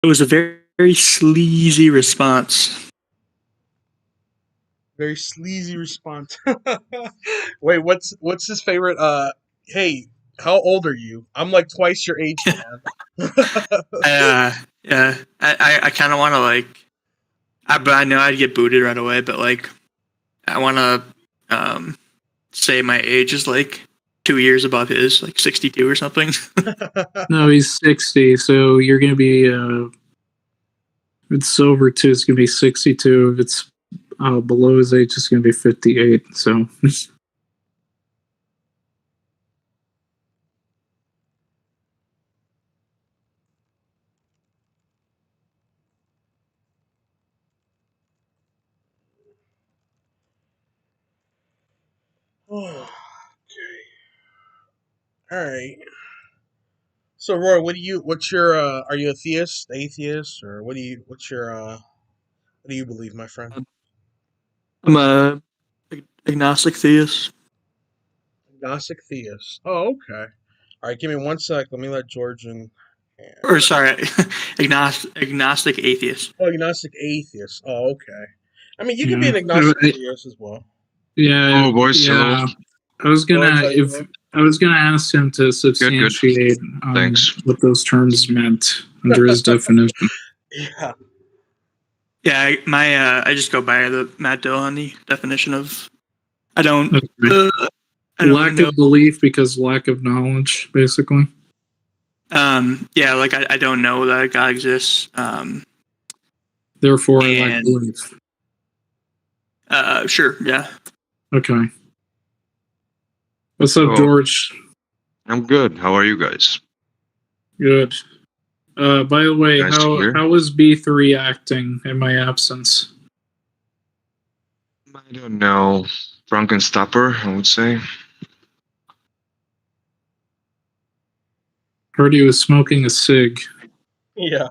It was a very sleazy response. Very sleazy response. Wait, what's his favorite? Hey, how old are you? I'm like twice your age, man. Yeah, I kind of want to but I know I'd get booted right away. But I want to say my age is 2 years above his, 62 or something. No, he's 60, so you're going to be, if it's over 2, it's going to be 62. If it's below his age, it's going to be 58, so. Okay. All right. So Roy, what's your are you a theist, atheist, or what do you believe, my friend? I'm a agnostic theist. Agnostic theist. Oh, okay. All right, give me one sec. Let me let George in. Yeah. Or sorry, agnostic atheist. Oh, agnostic atheist. Oh, okay. I mean, you can be Yeah. an agnostic theist as well. Yeah. Oh, boys, Yeah. hello. I was Roy, gonna how you doing? I was gonna ask him to substantiate Thanks. what those terms meant under his definition. Yeah. Yeah, I just go by the Matt Dillon definition of I don't Okay. I don't Lack know. of belief because lack of knowledge, basically. Yeah, I don't know that God exists. Therefore, I lack belief. Sure, yeah. Okay. What's up, Oh. George? I'm good. How are you guys? Good. By the way, Nice to hear. how is B3 acting in my absence? I don't know. Frankenstopper, I would say. Heard he was smoking a cig. Yeah.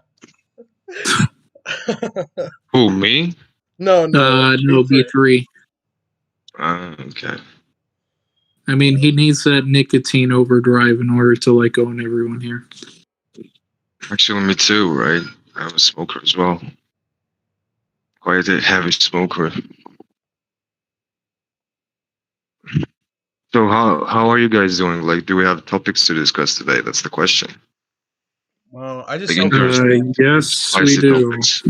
Who, me? No, No, B3. Okay. I mean, he needs that nicotine overdrive in order to own everyone here. Actually, me too, right? I'm a smoker as well. Quite a heavy smoker. So how are you guys doing? Do we have topics to discuss today? That's the question. Well, I just yes, we do. Topics.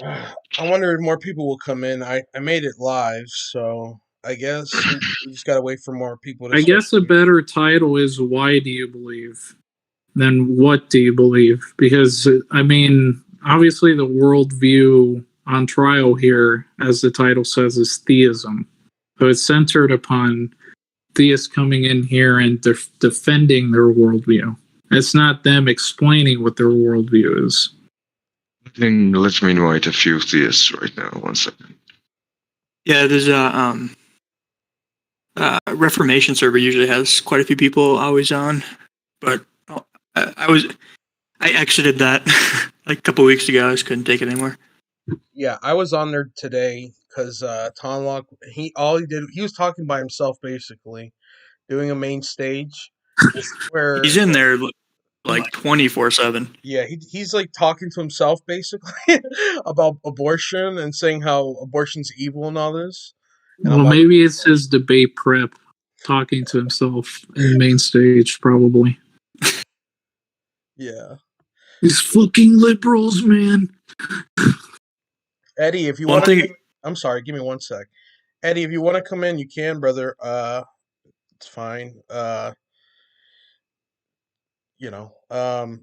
I wonder if more people will come in. I made it live, so I guess we just gotta wait for more people to. I guess a better title is "Why do you believe?" than "What do you believe?" Because I mean, obviously, the worldview on trial here, as the title says, is theism. So it's centered upon theists coming in here and defending their worldview. It's not them explaining what their worldview is. Then let me invite a few theists right now. 1 second. Yeah, there's a Reformation server usually has quite a few people always on, but I exited that a couple weeks ago. I just couldn't take it anymore. Yeah, I was on there today because Tonlock he was talking by himself basically, doing a main stage where He's in there 24/7. Yeah, he's talking to himself basically about abortion and saying how abortion's evil and all this. And well, maybe it's his debate prep talking to himself in the main stage, probably. Yeah. These fucking liberals, man. Eddie, if you want to, I'm sorry, give me 1 sec. Eddie, if you want to come in, you can, brother. It's fine.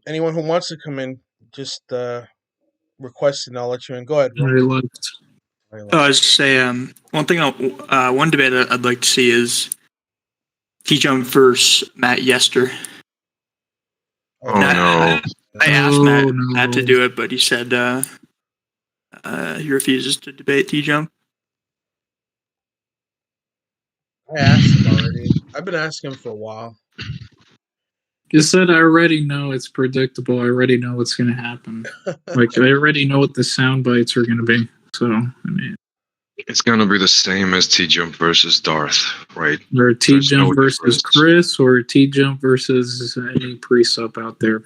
Anyone who wants to come in, just request and I'll let you in. Go ahead. I was say one thing. One debate I'd like to see is TJump versus Matt Yester. Oh no! I asked Matt to do it, but he said he refuses to debate TJump. I asked him already. I've been asking him for a while. You said I already know it's predictable. I already know what's going to happen. I already know what the sound bites are going to be. So, I mean, it's going to be the same as TJump versus Darth, right? Or TJump versus Chris, or TJump versus any pre-sup out there.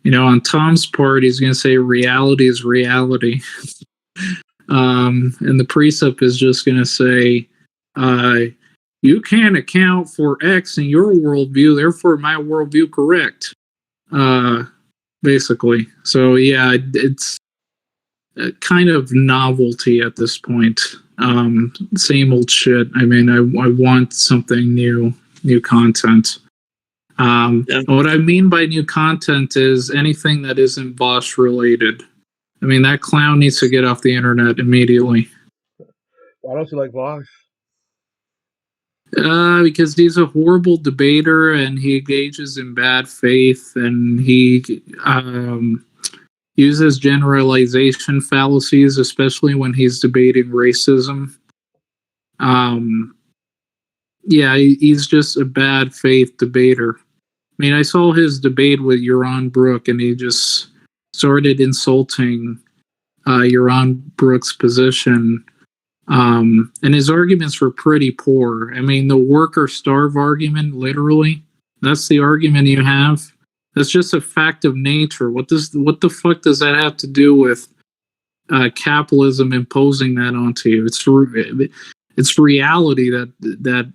On Tom's part, he's going to say reality is reality. And the precept is just going to say, you can't account for X in your worldview, therefore my worldview correct. Basically. So yeah, it's a kind of novelty at this point. Same old shit. I mean, I want something new content. What I mean by new content is anything that isn't Bosch related. I mean, that clown needs to get off the internet immediately. Why don't you like Vosh? Because he's a horrible debater and he engages in bad faith and he uses generalization fallacies, especially when he's debating racism. Yeah, he's just a bad faith debater. I mean, I saw his debate with Yaron Brook and he just started insulting Yaron Brook's position. And his arguments were pretty poor. I mean, the work or starve argument, literally, that's the argument you have. That's just a fact of nature. What the fuck does that have to do with capitalism imposing that onto you? It's reality that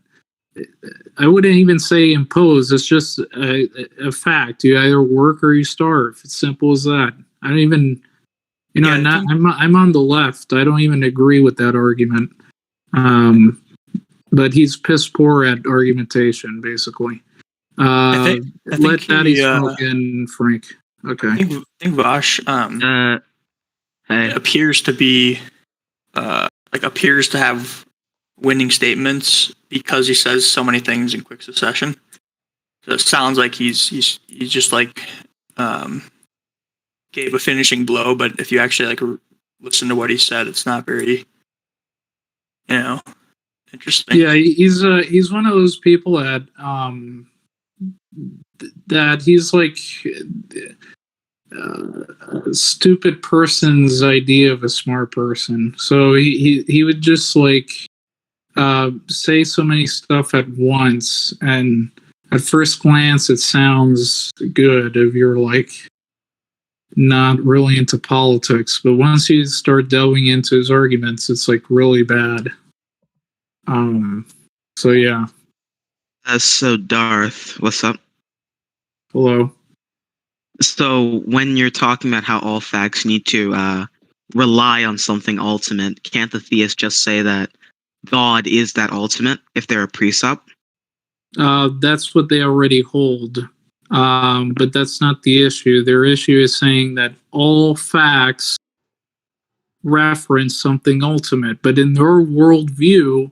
I wouldn't even say impose. It's just a fact. You either work or you starve. It's simple as that. I don't even. I'm on the left. I don't even agree with that argument. But he's piss poor at argumentation, basically. I think let Daddy smoke in, Frank. Okay. I think Vosh appears to be appears to have winning statements because he says so many things in quick succession. So it sounds like he's just like gave a finishing blow, but if you actually listen to what he said, it's not very interesting. Yeah, he's one of those people that he's like a stupid person's idea of a smart person. So he would just say so many stuff at once, and at first glance it sounds good if you're not really into politics, but once you start delving into his arguments, it's really bad. So yeah. So Darth, what's up? Hello. So when you're talking about how all facts need to rely on something ultimate, can't the theist just say that God is that ultimate if they're a precept? That's what they already hold. But that's not the issue. Their issue is saying that all facts reference something ultimate, but in their worldview,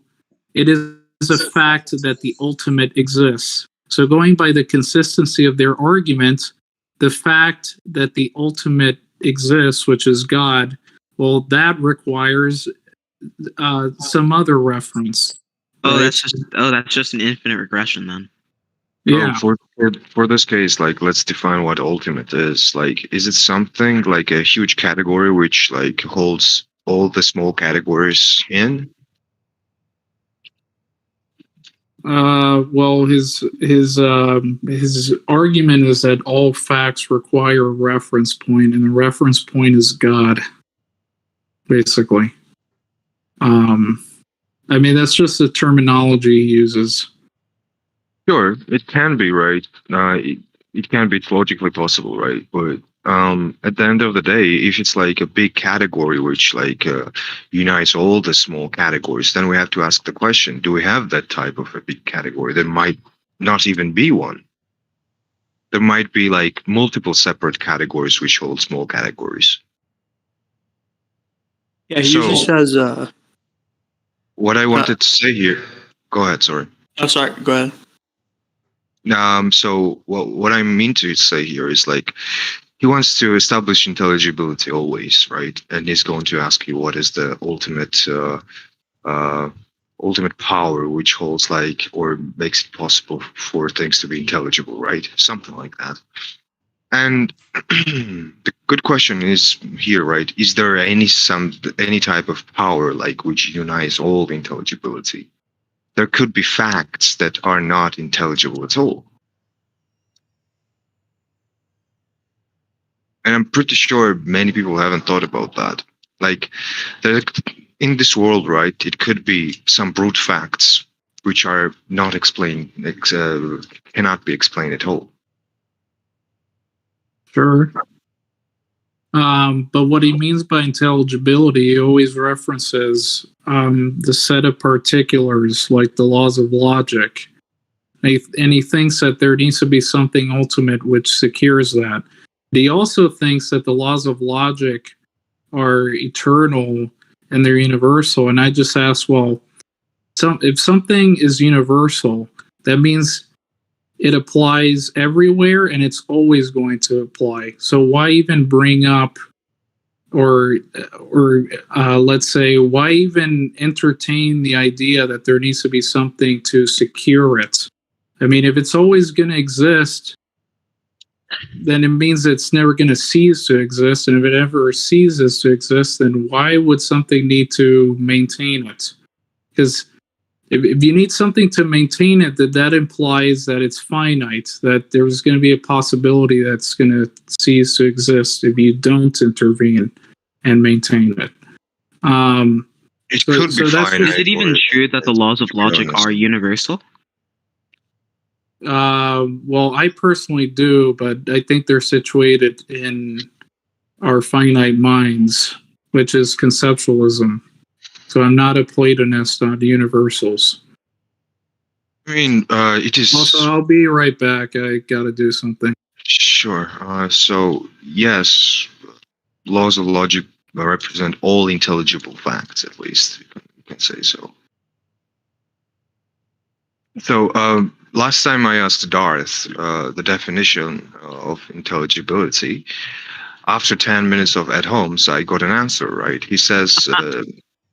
it is a fact that the ultimate exists. So going by the consistency of their argument, the fact that the ultimate exists, which is God, well, that requires some other reference. Oh, that's just an infinite regression then. Yeah. For this case, let's define what ultimate is. Is it something like a huge category which holds all the small categories in? Well, his argument is that all facts require a reference point, and the reference point is God, basically. I mean, that's just the terminology he uses. Sure, it can be, right. It can be logically possible, right? But at the end of the day, if it's a big category which unites all the small categories, then we have to ask the question: do we have that type of a big category? There might not even be one. There might be multiple separate categories which hold small categories. Yeah, he usually says. What I wanted to say here. Go ahead. Sorry. Oh, sorry. Go ahead. So what I mean to say here is he wants to establish intelligibility always, right? And he's going to ask you what is the ultimate power which holds or makes it possible for things to be intelligible, right? Something like that. And the good question is here, right? Is there any type of power which unites all intelligibility? There could be facts that are not intelligible at all. And I'm pretty sure many people haven't thought about that. Like, there, in this world, right, it could be some brute facts which are not explained, cannot be explained at all. Sure. But what he means by intelligibility, he always references the set of particulars, like the laws of logic. And he thinks that there needs to be something ultimate which secures that. He also thinks that the laws of logic are eternal and they're universal. And I just ask, well, if something is universal, that means it applies everywhere and it's always going to apply. So why even bring up or let's say, why even entertain the idea that there needs to be something to secure it? I mean, if it's always going to exist, then it means it's never going to cease to exist. And if it ever ceases to exist, then why would something need to maintain it? Because if you need something to maintain it, that implies that it's finite, that there's going to be a possibility that's going to cease to exist if you don't intervene and maintain it. It could be finite. Is it even true that the laws of logic are universal? Well, I personally do, but I think they're situated in our finite minds, which is conceptualism. So I'm not a Platonist on universals. I mean, it is. Also, I'll be right back. I gotta do something. Sure. So, yes, laws of logic represent all intelligible facts, at least you can say so. So, last time I asked Darth the definition of intelligibility. After 10 minutes of at homes, I got an answer, right? He says,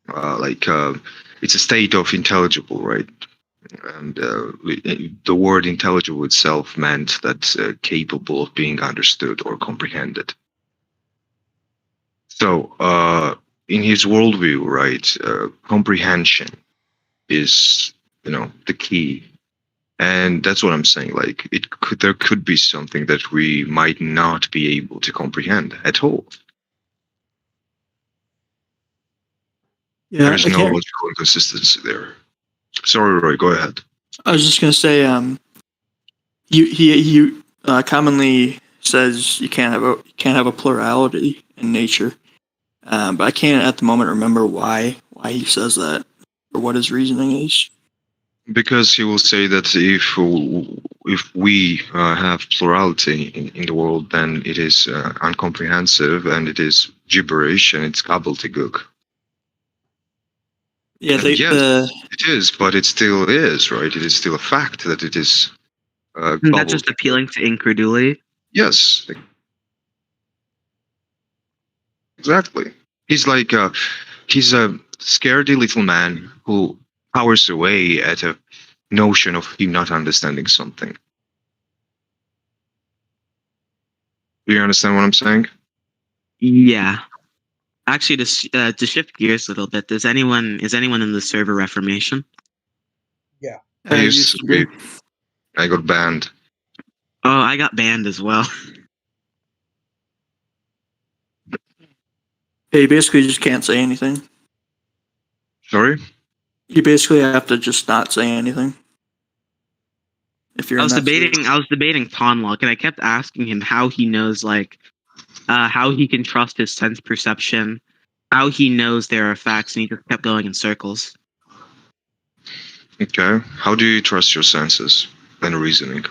it's a state of intelligible, right? And the word intelligible itself meant that capable of being understood or comprehended. So, in his worldview, right, comprehension is, the key. And that's what I'm saying. Like, there could be something that we might not be able to comprehend at all. Yeah, There's no logical inconsistency there. Sorry, Roy. Go ahead. I was just gonna say, he commonly says you can't have a plurality in nature, but I can't at the moment remember why he says that or what his reasoning is. Because he will say that if we have plurality in the world, then it is incomprehensive and it is gibberish and it's gobbledygook. Yeah, yes, it is, but it still is, right? It is still a fact that it is. That's just appealing to incredulity. Yes, exactly. He's like he's a scaredy little man who powers away at a notion of him not understanding something. Do you understand what I'm saying? Yeah. Actually, to shift gears a little bit, is anyone in the server Reformation? Yeah. I used to be. I got banned. Oh, I got banned as well. You basically just can't say anything. Sorry? You basically have to just not say anything. If you're I was debating Tonlock, and I kept asking him how he knows, how he can trust his sense perception, how he knows there are facts, and he just kept going in circles. Okay. How do you trust your senses and reasoning?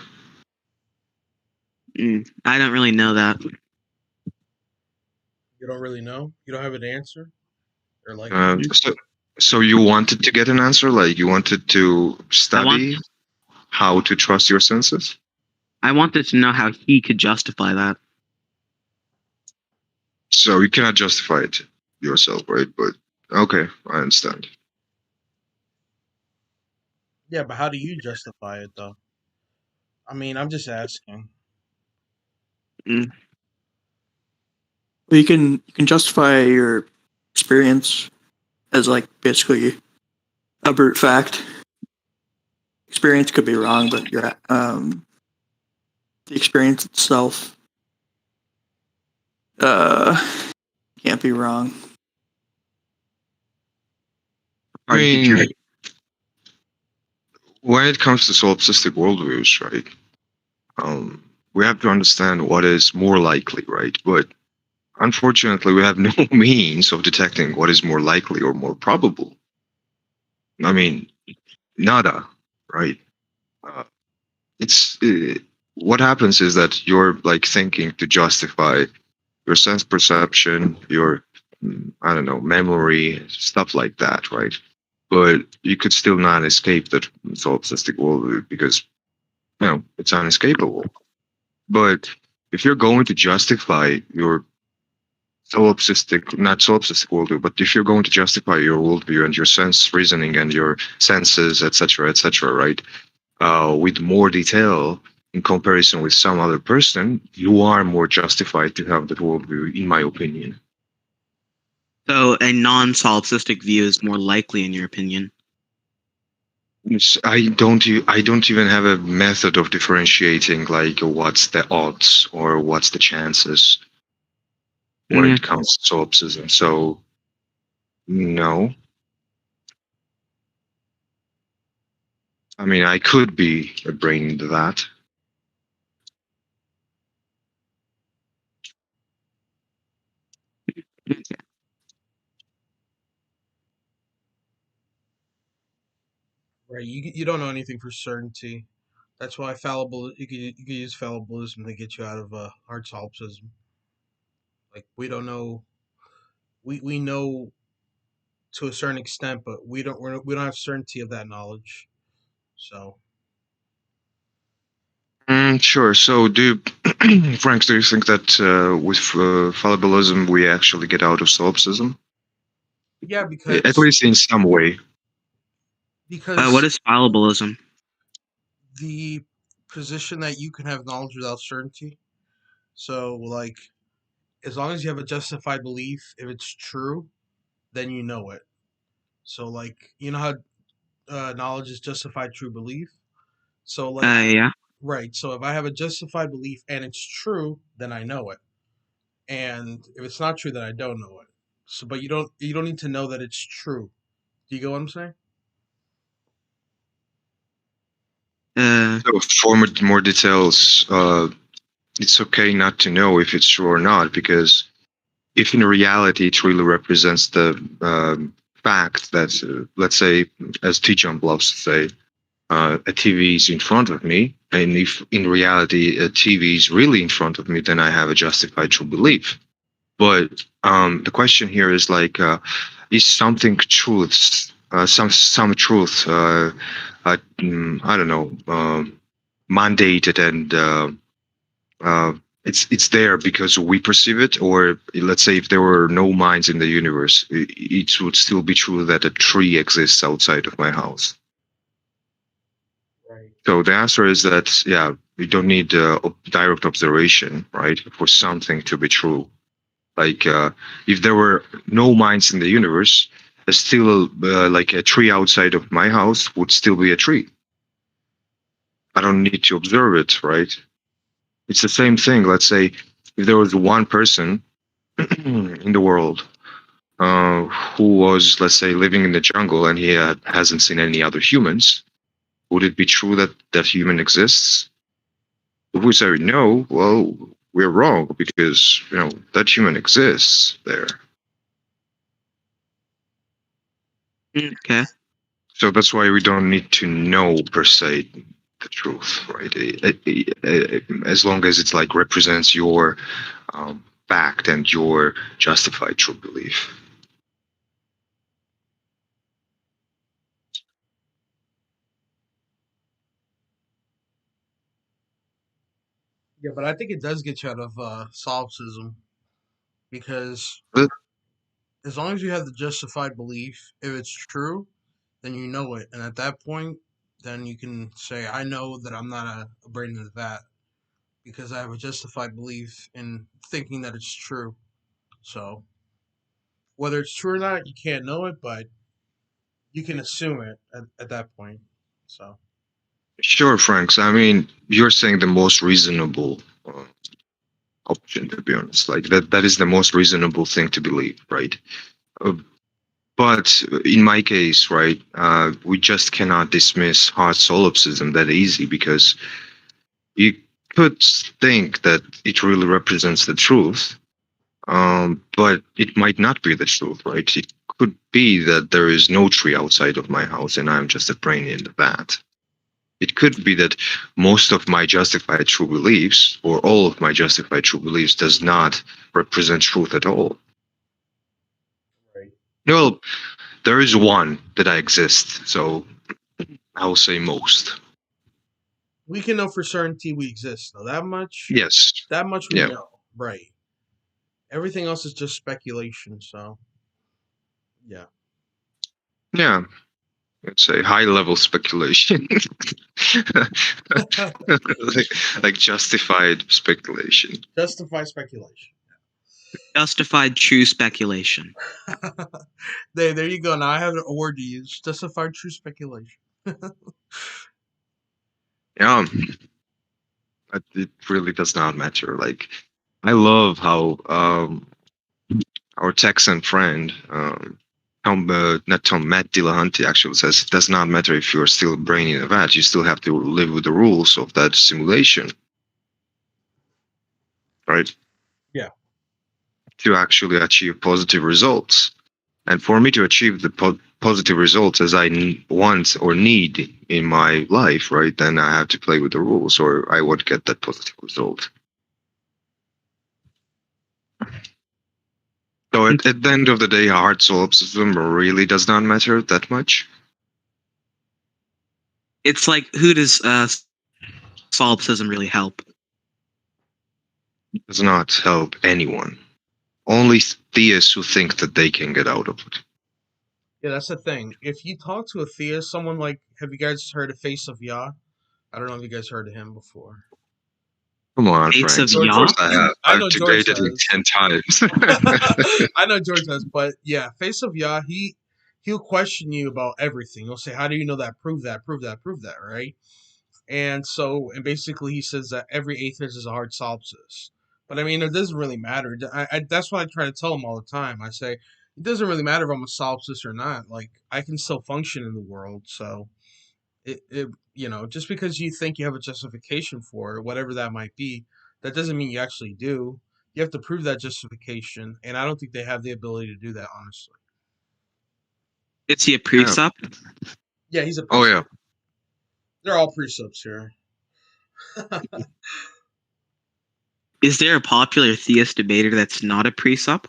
I don't really know that. You don't really know? You don't have an answer? Or like so you wanted to get an answer? Like you wanted to study how to trust your senses? I wanted to know how he could justify that. So you cannot justify it yourself, right? But okay, I understand. Yeah, but how do you justify it though? I mean, I'm just asking. Well, you can justify your experience as like basically a brute fact. Experience could be wrong, but the experience itself Can't be wrong. I mean, when it comes to solipsistic worldviews, right? We have to understand what is more likely, right? But unfortunately, we have no means of detecting what is more likely or more probable. I mean, nada, right? Uh, it's what happens is that you're like thinking to justify your sense perception, your I don't know, memory, stuff like that, right? But you could still not escape that solipsistic worldview because it's unescapable. But if you're going to justify your solipsistic, not solipsistic worldview, but if you're going to justify your worldview and your sense reasoning and your senses, etc., right, with more detail in comparison with some other person, you are more justified to have that worldview, in my opinion. So a non-solipsistic view is more likely, in your opinion. I don't even have a method of differentiating like what's the odds or what's the chances when it comes to solipsism. So no. I mean, I could be a brain into that. Right. You don't know anything for certainty. That's why you could use fallibilism to get you out of hard solipsism. Like we don't know. We know to a certain extent, but we don't have certainty of that knowledge. So Sure. So, Frank, do you think that with fallibilism we actually get out of solipsism, yeah, at least in some way? What because is fallibilism? the position that you can have knowledge without certainty. So like as long as you have a justified belief, if it's true, then you know it. So like you know how knowledge is justified true belief. So like Yeah. right. So if I have a justified belief and it's true, then I know it. And if it's not true, then I don't know it. So but you don't need to know that it's true. Do you get what I'm saying? So, for more details, it's okay not to know if it's true or not, because if in reality it really represents the fact that, let's say, as TJump loves to say, a TV is in front of me, and if in reality a TV is really in front of me, then I have a justified true belief. But the question here is like, is something truth, some truth, I don't know, mandated and uh, it's there because we perceive it, or let's say if there were no minds in the universe, it would still be true that a tree exists outside of my house. Right. So the answer is that yeah, we don't need direct observation, right, for something to be true. Like if there were no minds in the universe, still like a tree outside of my house would still be a tree. I don't need to observe it, right? It's the same thing. Let's say if there was one person in the world who was, let's say, living in the jungle and he hasn't seen any other humans, would it be true that that human exists? If we say no, well, we're wrong because that human exists there. Okay. So that's why we don't need to know per se the truth, right? As long as it's like represents your fact and your justified true belief. Yeah, but I think it does get you out of solipsism because But as long as you have the justified belief, if it's true, then you know it, and at that point, then you can say, "I know that I'm not a brain in the vat because I have a justified belief in thinking that it's true." So whether it's true or not, you can't know it, but you can assume it at that point. So sure, Franks. I mean, you're saying the most reasonable option, to be honest. Like that is the most reasonable thing to believe, right? Uh, but in my case, right, we just cannot dismiss hard solipsism that easy, because you could think that it really represents the truth, but it might not be the truth, right? It could be that there is no tree outside of my house and I'm just a brain in the vat. It could be that most of my justified true beliefs, or all of my justified true beliefs, does not represent truth at all. Right. Well, there is one that I exist, so I will say most. We can know for certainty we exist, though. That much. Yes. That much we Yeah. know. Right. Everything else is just speculation. So, yeah. Yeah. It's a high level speculation. like justified speculation. Justify speculation. Justified true speculation. There you go. Now I have a word to use. Justified true speculation. Yeah. But it really does not matter. Like, I love how our Texan friend, Matt Dillahunty actually says it does not matter if you're still a brain in a vat, you still have to live with the rules of that simulation. Right? Yeah. To actually achieve positive results. And for me to achieve the positive results as I want or need in my life, right, then I have to play with the rules, or I won't get that positive result. So at the end of the day, hard solipsism really does not matter that much. It's like, who does solipsism really help? It does not help anyone. Only theists who think that they can get out of it. Yeah, that's the thing. If you talk to a theist, someone like, have you guys heard of Face of Yah? I don't know if you guys heard of him before. Come on, Fates Frank. of Of Yah? course I have. I I've know George debated him has. 10 times. I know George has, but yeah, Face of Yah, he'll question you about everything. He'll say, "How do you know that? Prove that. Prove that. Prove that." Right? And basically, he says that every atheist is a hard solipsist. But I mean, it doesn't really matter. That's what I try to tell him all the time. I say it doesn't really matter if I'm a solipsist or not. Like I can still function in the world. So just because you think you have a justification for it, whatever that might be, that doesn't mean you actually do. You have to prove that justification, and I don't think they have the ability to do that, honestly. Is he a precept? Yeah, he's a Oh, precept. yeah. They're all precepts here. Is there a popular theist debater that's not a precept?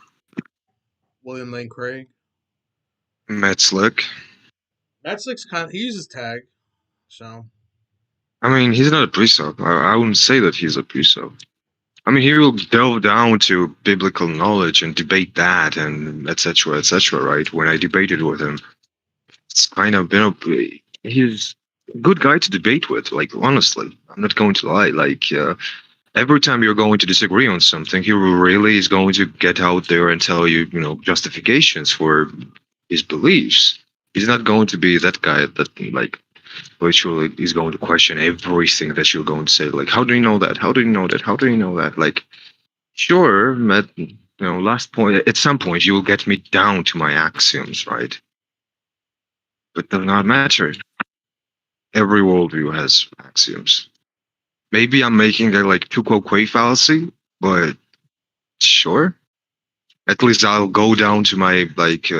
William Lane Craig. Matt Slick. Matt Slick's he uses tag, so. I mean, he's not a precept. I wouldn't say that he's a precept. I mean, he will delve down to biblical knowledge and debate that and etc. etc. Right? When I debated with him, it's kind of he's a good guy to debate with. Like honestly, I'm not going to lie. Like every time you're going to disagree on something, he really is going to get out there and tell you, justifications for his beliefs. He's not going to be that guy that like literally is going to question everything that you're going to say. Like, how do you know that? How do you know that? How do you know that? Like, sure, but last point, at some point, you will get me down to my axioms, right? But does not matter. Every worldview has axioms. Maybe I'm making a like tu quoque fallacy, but sure. At least I'll go down to my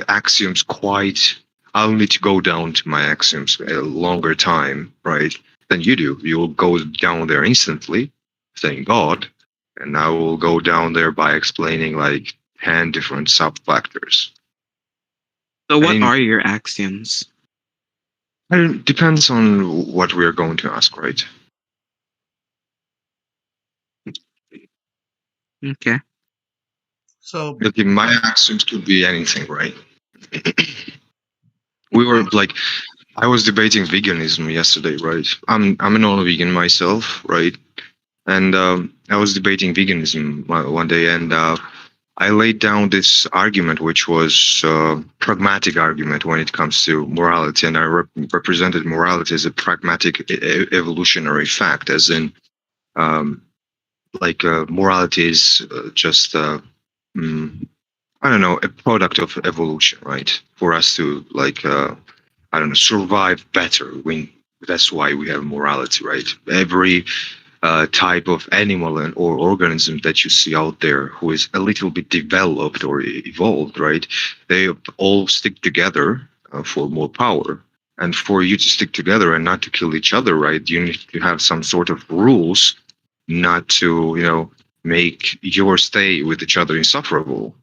axioms quite. I'll need to go down to my axioms a longer time, right? Than you do. You'll go down there instantly, saying God, and I will go down there by explaining like 10 different sub factors. So what are your axioms? It depends on what we are going to ask, right? Okay. So Like my axioms could be anything, right? We were like, I was debating veganism yesterday, right? I'm a non-vegan myself, right? And I was debating veganism one day, and I laid down this argument, which was a pragmatic argument when it comes to morality, and I represented morality as a pragmatic evolutionary fact, as in morality is just I don't know, a product of evolution, right? For us to I don't know, survive better. When that's why we have morality, right? Every type of animal or organism that you see out there who is a little bit developed or evolved, right? They all stick together for more power. And for you to stick together and not to kill each other, right? You need to have some sort of rules not to, make your stay with each other insufferable.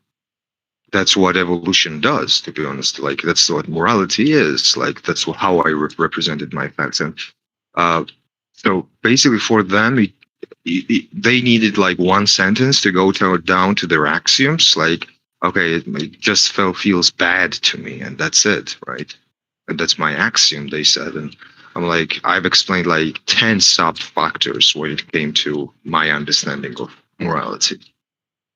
That's what evolution does, to be honest. Like, that's what morality is. Like, that's how I represented my facts. And uh, so basically, for them, they needed like one sentence to go down to their axioms. Like, okay, it just feels bad to me, and that's it, right? And that's my axiom, they said. And I'm like, I've explained like 10 sub factors when it came to my understanding of morality.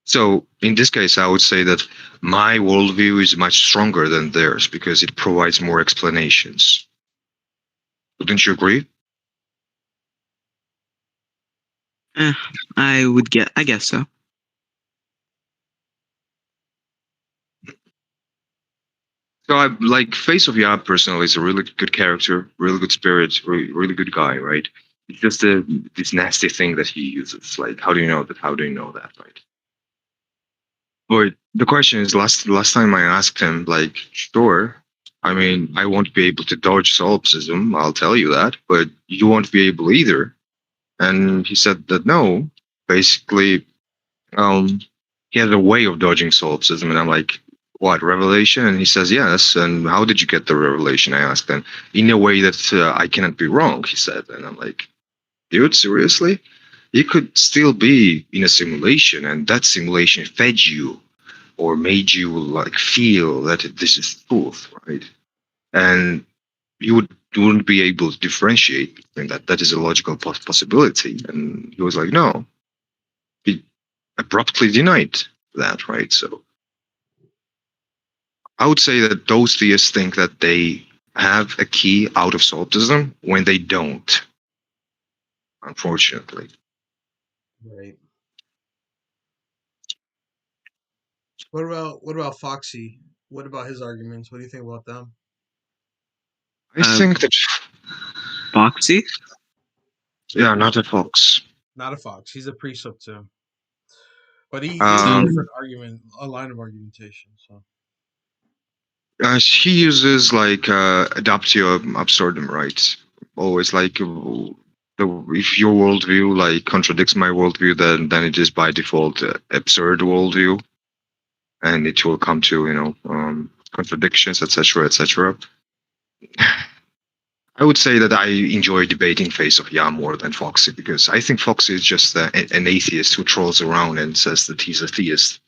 So in this case, I would say that my worldview is much stronger than theirs because it provides more explanations. Wouldn't you agree? I guess so. So I like Face of Yah personally is a really good character, really good spirit, really good guy, right? It's just this nasty thing that he uses. Like, how do you know that? How do you know that, right? But the question is, last time I asked him, like, sure, I mean, I won't be able to dodge solipsism, I'll tell you that, but you won't be able either. And he said that no, basically, um, he has a way of dodging solipsism, and I'm like, what, revelation? And he says yes. And how did you get the revelation? I asked him. In a way that I cannot be wrong, he said. And I'm like, dude, seriously? You could still be in a simulation, and that simulation fed you or made you like feel that this is truth, right? And you wouldn't be able to differentiate between that. That is a logical possibility. And he was like, no. He abruptly denied that, right? So I would say that those theists think that they have a key out of solipsism when they don't, unfortunately. Right. What about Foxy? What about his arguments? What do you think about them? I think that, Foxy? yeah, not a fox. Not a Fox. He's a precept too, but he has a Um, different argument, a line of argumentation. So he uses like adaptio absurdum, right? Always like if your worldview like contradicts my worldview, then it is by default absurd worldview, and it will come to contradictions, etc., etc. I would say that I enjoy debating Face of Yah more than Foxy because I think Foxy is just an atheist who trolls around and says that he's a theist.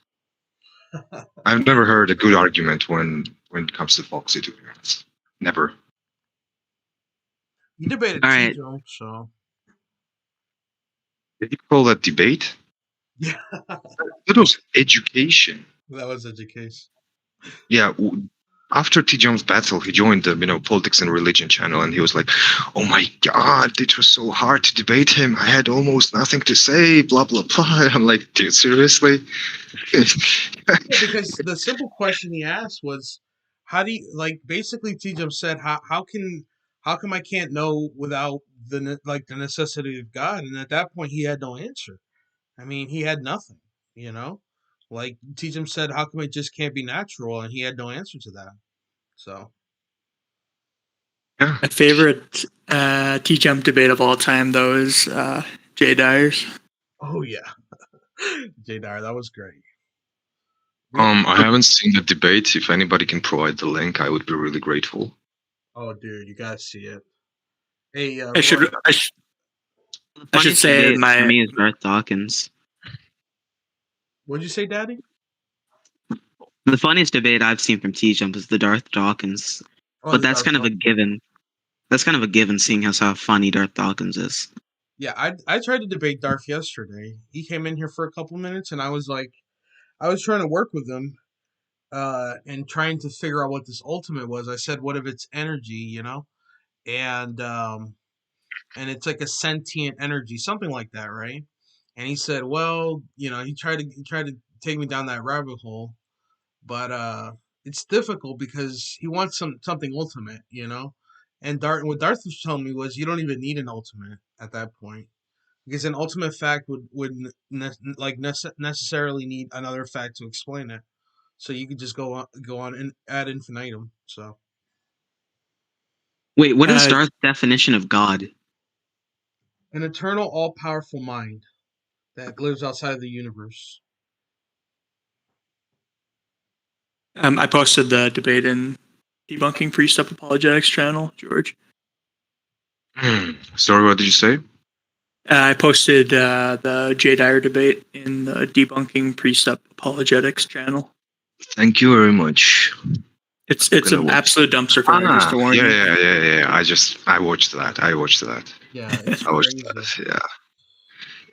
I've never heard a good argument when it comes to Foxy, to be honest. Never. he debated All right. TJump, so Did you call that debate? yeah, That was education. that was education. Yeah. After TJump's battle, he joined the politics and religion channel, and he was like, "Oh my god, it was so hard to debate him. I had almost nothing to say." Blah blah blah. I'm like, dude, seriously? Yeah, because the simple question he asked was, how do you like? Basically, TJump said, how come I can't know without the necessity of God? And at that point, he had no answer. I mean, he had nothing. You know, like TJump said, how come it just can't be natural? And he had no answer to that. So Yeah. My favorite TJump debate of all time, though, is Jay Dyer's. oh yeah, J Dyer, that was great. I haven't seen the debate. If anybody can provide the link, I would be really grateful. Oh, dude, you gotta see it. Hey, I should Roy, I, sh- The I should funniest say debate for my me is Darth Dawkins. what'd you say, Daddy? The funniest debate I've seen from T-Jump is the Darth Dawkins. Oh, But the that's Darth kind of a Dawkins. given. That's kind of a given, seeing how funny Darth Dawkins is. Yeah, I tried to debate Darth yesterday. He came in here for a couple minutes, and I was trying to work with him, and trying to figure out what this ultimate was. I said, what if it's energy, and and it's like a sentient energy, something like that, right? and he said, "Well, he tried to take me down that rabbit hole, but it's difficult because he wants something ultimate. And what Darth was telling me was you don't even need an ultimate at that point because an ultimate fact would necessarily need another fact to explain it. So you could just go on and ad infinitum. So Wait, what is Uh, Darth's definition of God? an eternal, all-powerful mind that lives outside of the universe. I posted the debate in debunking precept apologetics channel, George. Sorry, what did you say? I posted the Jay Dyer debate in the debunking precept apologetics channel. Thank you very much. It's Gonna an watch. absolute dumpster fire, just to warn you. Yeah. I watched that. Yeah, it's I watched crazy. that.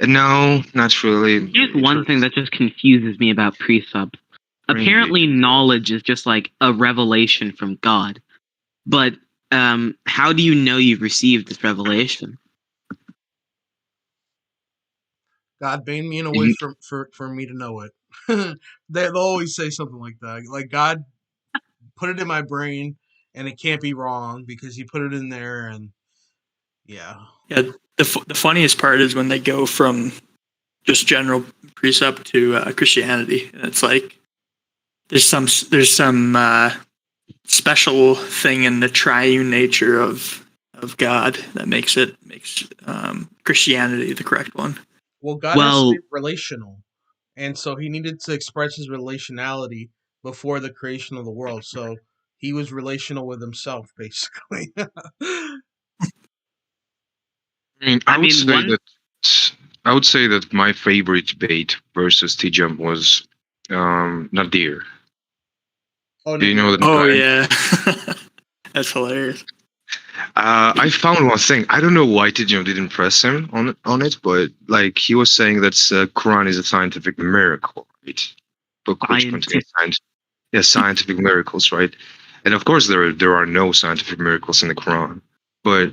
Yeah. No, not really. Here's one thing that just confuses me about precepts. Cringy. Apparently, knowledge is just like a revelation from God. But how do you know you've received this revelation? God banned me in a way for me to know it. They'll always say something like that. Like God put it in my brain and it can't be wrong because he put it in there and yeah. Yeah, the funniest part is when they go from just general precept to Christianity, and it's like there's some special thing in the triune nature of God that makes Christianity the correct one. Well, God has to Well, be relational. And so he needed to express his relationality before the creation of the world. So he was relational with himself, basically. I mean, one. I would say that my favorite debate versus TJump was Nadir. Oh, Do you know Nadir. that Oh guy? yeah, that's hilarious. I found one thing. I don't know why TJump didn't press him on it, but like he was saying that Quran is a scientific miracle, right? Book which contains scientific miracles, right? And of course there are no scientific miracles in the Quran, but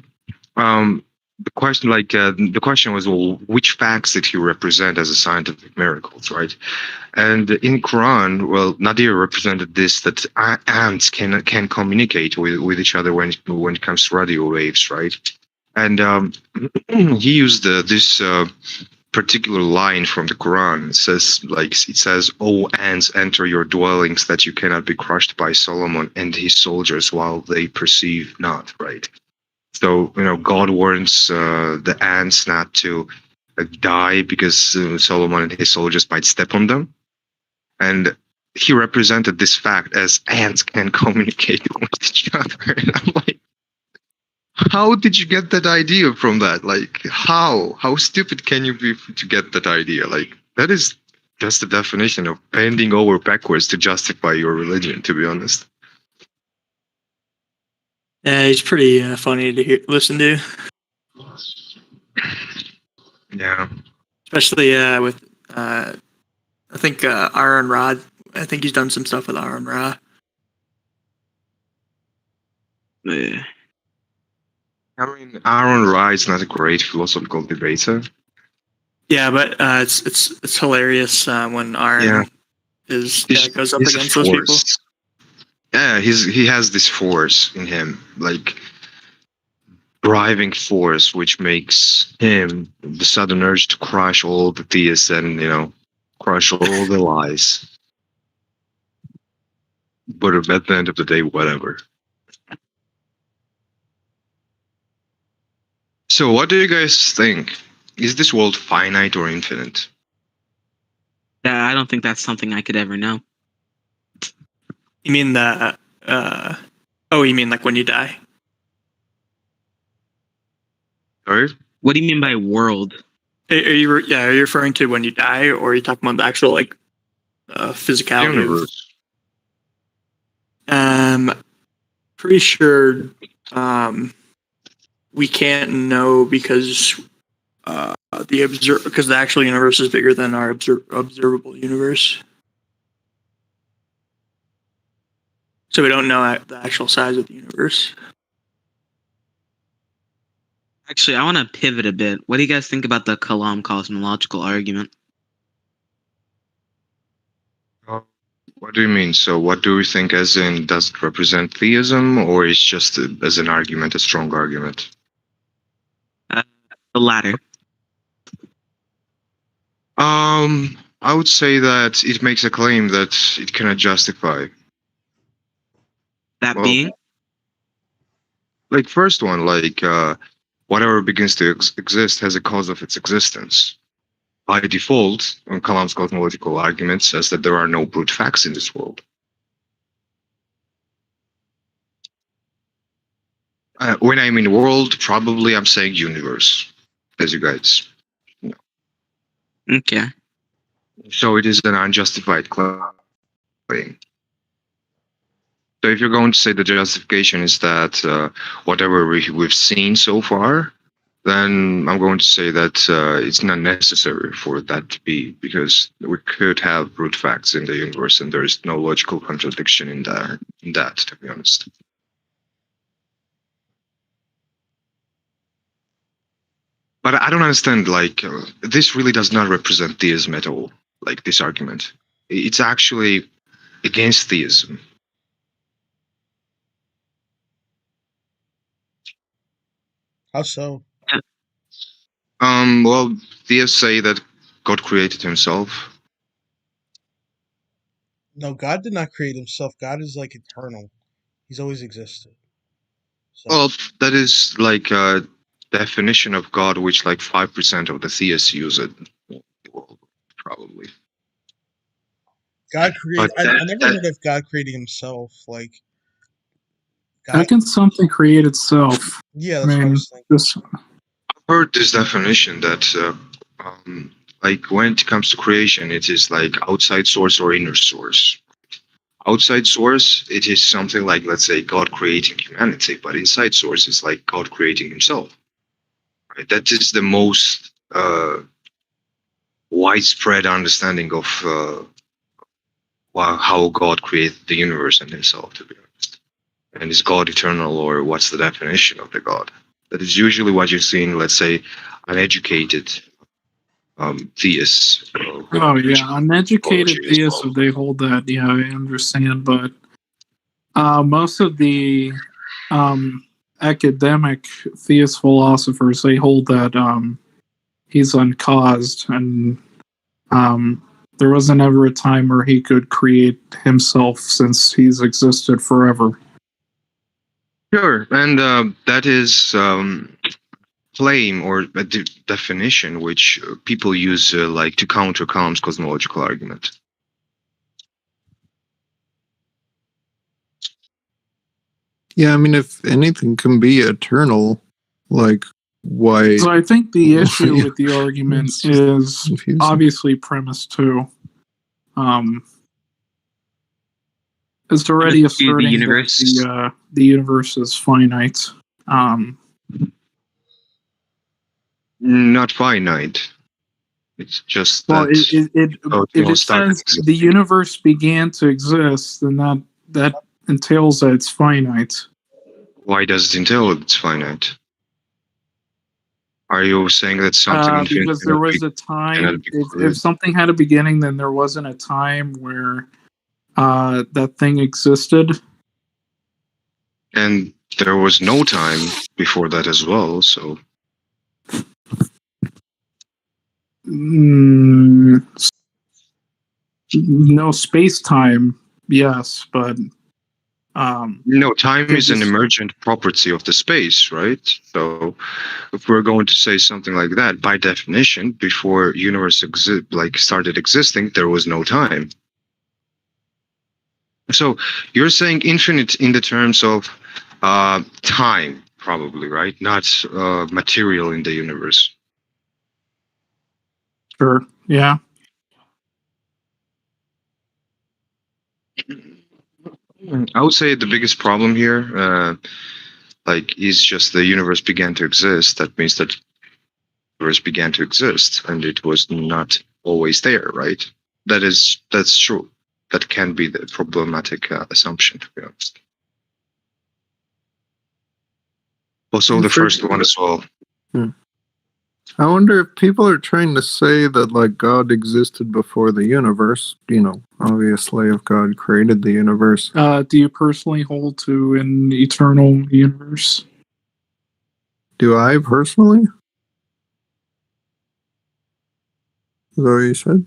um, the question was, well, which facts did he represent as a scientific miracles, right? And in Quran, well, Nadir represented this that ants can communicate with each other when it comes to radio waves, right? And he used this particular line from the Quran. It says, "O ants, enter your dwellings, that you cannot be crushed by Solomon and his soldiers while they perceive not." Right. So God warns the ants not to die because Solomon and his soldiers might step on them, and he represented this fact as ants can communicate with each other. And I'm like, how did you get that idea from that? Like, how stupid can you be to get that idea? Like, that is just the definition of bending over backwards to justify your religion, to be honest. Yeah, he's pretty funny to listen to, Yeah. especially with I think Aaron Rod. I think he's done some stuff with Aaron Ra. Uh, I mean, Aaron Ra is not a great philosophical debater. Yeah, but it's hilarious when Aaron goes up He's a against those people. force. Yeah, he has this force in him, like driving force, which makes him the sudden urge to crush all the theists and crush all the lies. But at the end of the day, whatever. So, what do you guys think? Is this world finite or infinite? I don't think that's something I could ever know. You mean the you mean like when you die? Sorry? What do you mean by world? Are you referring to when you die, or are you talking about the actual like physicality Universe. pretty sure we can't know because because the actual universe is bigger than our observable universe. So we don't know the actual size of the universe. Actually, I want to pivot a bit. What do you guys think about the Kalam cosmological argument? What do you mean? So, what do we think? As in, does it represent theism, or is just as an argument, a strong argument? The latter. I would say that it makes a claim that it cannot justify. That Well, being? like first one, like whatever begins to exist has a cause of its existence. By default, Kalam's cosmological argument says that there are no brute facts in this world. When I mean world, probably I'm saying universe, as you guys know. Okay. So it is an unjustified claim. So if you're going to say the justification is that whatever we've seen so far, then I'm going to say that it's not necessary for that to be, because we could have brute facts in the universe, and there is no logical contradiction in that, to be honest. But I don't understand, like, this really does not represent theism at all, like this argument. It's actually against theism. How so? Well, theists say that God created himself. No, God did not create himself. God is like eternal. He's always existed. So Well, that is like a definition of God, which like 5% of the theists use it. Well, probably. God created. But I never heard of God creating himself. Like How God. can something create itself? Yeah, I that's what I mean, was thinking. this, I've heard this definition that like when it comes to creation, it is like outside source or inner source. Outside source, it is something like, let's say, God creating humanity, but inside source is like God creating himself. Right? That is the most widespread understanding of how God created the universe and himself, to be honest. And is God eternal, or what's the definition of the God? That is usually what you see in, let's say, uneducated theists. oh yeah, uneducated As theists, well. they hold that. Yeah, I understand, but most of the academic theist philosophers, they hold that he's uncaused, and there wasn't ever a time where he could create himself, since he's existed forever. Sure, and that is claim or a definition which people use like to counter Kalam's cosmological argument. Yeah, I mean, if anything can be eternal, like, why? So I think the why- issue with the argument It's just is confusing. obviously premise two. It's already Premise two, the asserting universe. that the universe is finite. Not finite. It's just Well, that if it says the universe began to exist, then that entails that it's finite. Why does it entail it's finite? Are you saying that something infinite Because there was a time, if created? something had a beginning, then there wasn't a time where that thing existed. And there was no time before that as well, so No space time, yes, but no, time is an emergent property of the space, right? So if we're going to say something like that, by definition, before universe started existing, there was no time. So you're saying infinite in the terms of time, probably, right? Not material in the universe. sure, yeah. I would say the biggest problem here, is just the universe began to exist. That means that the universe began to exist, and it was not always there, right? That's true. That can be the problematic assumption, to be honest. Also, the first one as well. I wonder if people are trying to say that like God existed before the universe. Obviously, if God created the universe. Do you personally hold to an eternal universe? Do I personally? Is that what you said?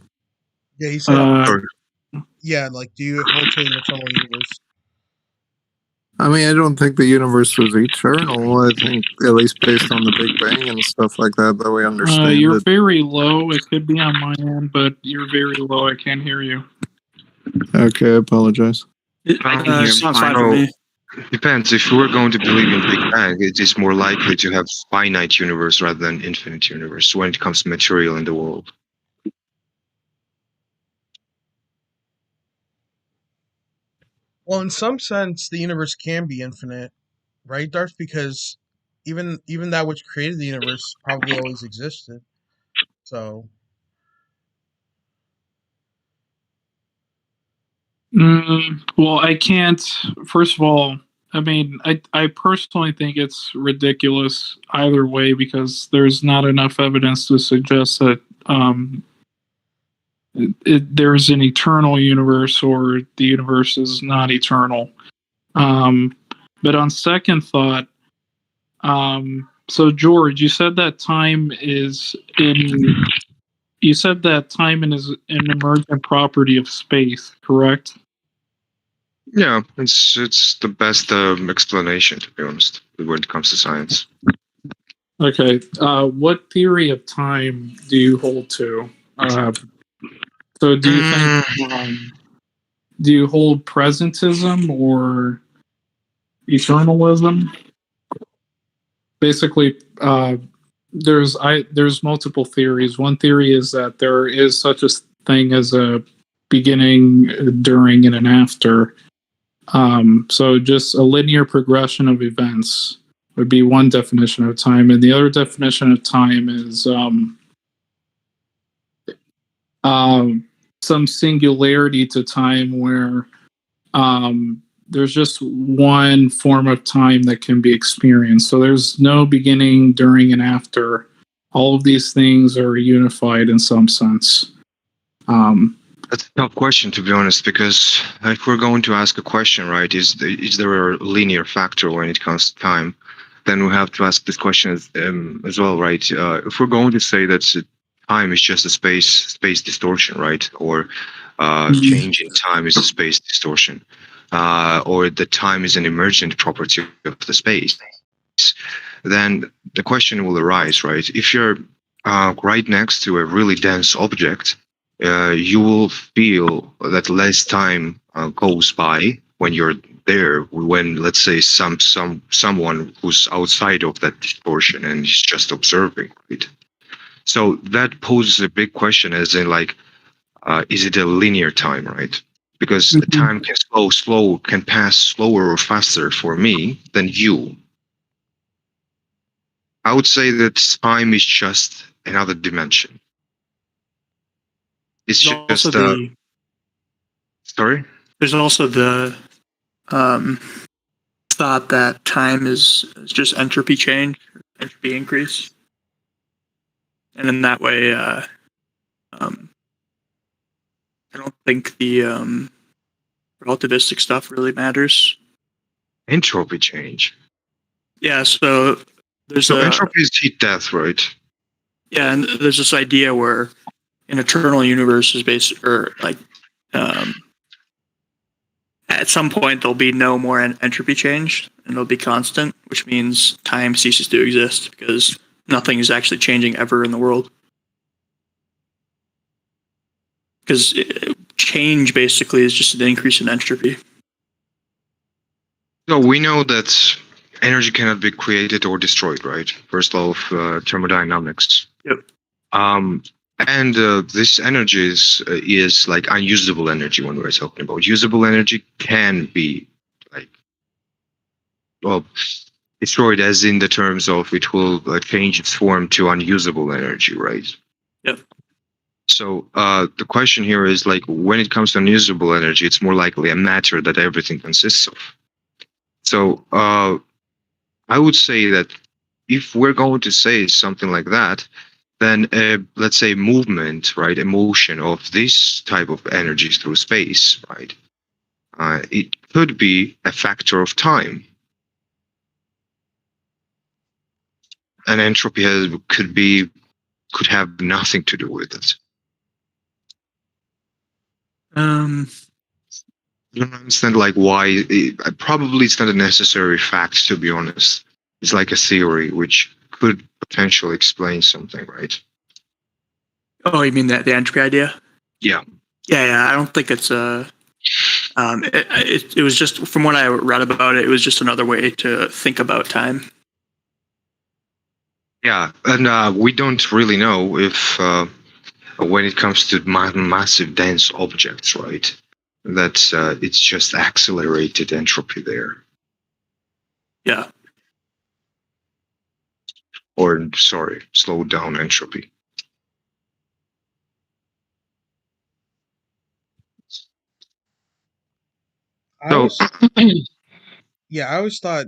Yeah, he said, Uh, yeah, like, do you hold to an eternal universe? I mean, I don't think the universe was eternal. I think, at least based on the Big Bang and stuff like that we understand you're it. very low. It could be on my end, but you're very low. I can't hear you. Okay, I apologize. I can hear him Sounds fine. fine for me. Depends. If we're going to believe in Big Bang, it is more likely to have finite universe rather than infinite universe when it comes to material in the world. Well, in some sense, the universe can be infinite, right, Darth? Because even that which created the universe probably always existed. So, Well, I can't. First of all, I mean, I personally think it's ridiculous either way because there's not enough evidence to suggest that there's an eternal universe or the universe is not eternal. But on second thought, so George, you said that time is in. You said that time is an emergent property of space, correct? Yeah, it's the best explanation, to be honest, when it comes to science. Okay. What theory of time do you hold to? So, do you think do you hold presentism or eternalism? Basically, there's multiple theories. One theory is that there is such a thing as a beginning, during, and an after. So just a linear progression of events would be one definition of time, and the other definition of time is some singularity to time where there's just one form of time that can be experienced. So there's no beginning, during, and after. All of these things are unified in some sense. That's a tough question, to be honest, because if we're going to ask a question, right, is there a linear factor when it comes to time? Then we have to ask this question as well, right? If we're going to say that time is just a space distortion, right, or change in time is a space distortion, or that time is an emergent property of the space, then the question will arise, right? If you're right next to a really dense object, you will feel that less time goes by when you're there. When, let's say, someone who's outside of that distortion and is just observing, right? So that poses a big question, as in, like, is it a linear time, right? Because time can pass slower or faster for me than you. I would say that time is just another dimension. It's There's also just sorry. there's also the thought that time is just entropy change, entropy increase, and in that way, I don't think the relativistic stuff really matters. Entropy change. Yeah, so there's So entropy is heat death, right? yeah, and there's this idea where an eternal universe is based, or like, at some point there'll be no more entropy change, and it'll be constant, which means time ceases to exist because nothing is actually changing ever in the world. Because change basically is just an increase in entropy. So we know that energy cannot be created or destroyed, right? First law of thermodynamics. Yep. And this energy is like unusable energy when we're talking about. Usable energy can be, like, well, destroyed, as in the terms of it will change its form to unusable energy, right? Yep. So the question here is, like, when it comes to unusable energy, it's more likely a matter that everything consists of. So I would say that if we're going to say something like that, then let's say movement, right, emotion of this type of energies through space, right, it could be a factor of time. And entropy could have nothing to do with it. Um, I don't understand like why. Probably it's not a necessary fact, to be honest. It's like a theory which could potentially explain something, right? oh, you mean the entropy idea? Yeah. Yeah. I don't think it's a. It was just from what I read about it. It was just another way to think about time. Yeah, and we don't really know if when it comes to massive dense objects, right? That it's just accelerated entropy there, Yeah. or sorry, slowed down entropy. I So, always, yeah, I always thought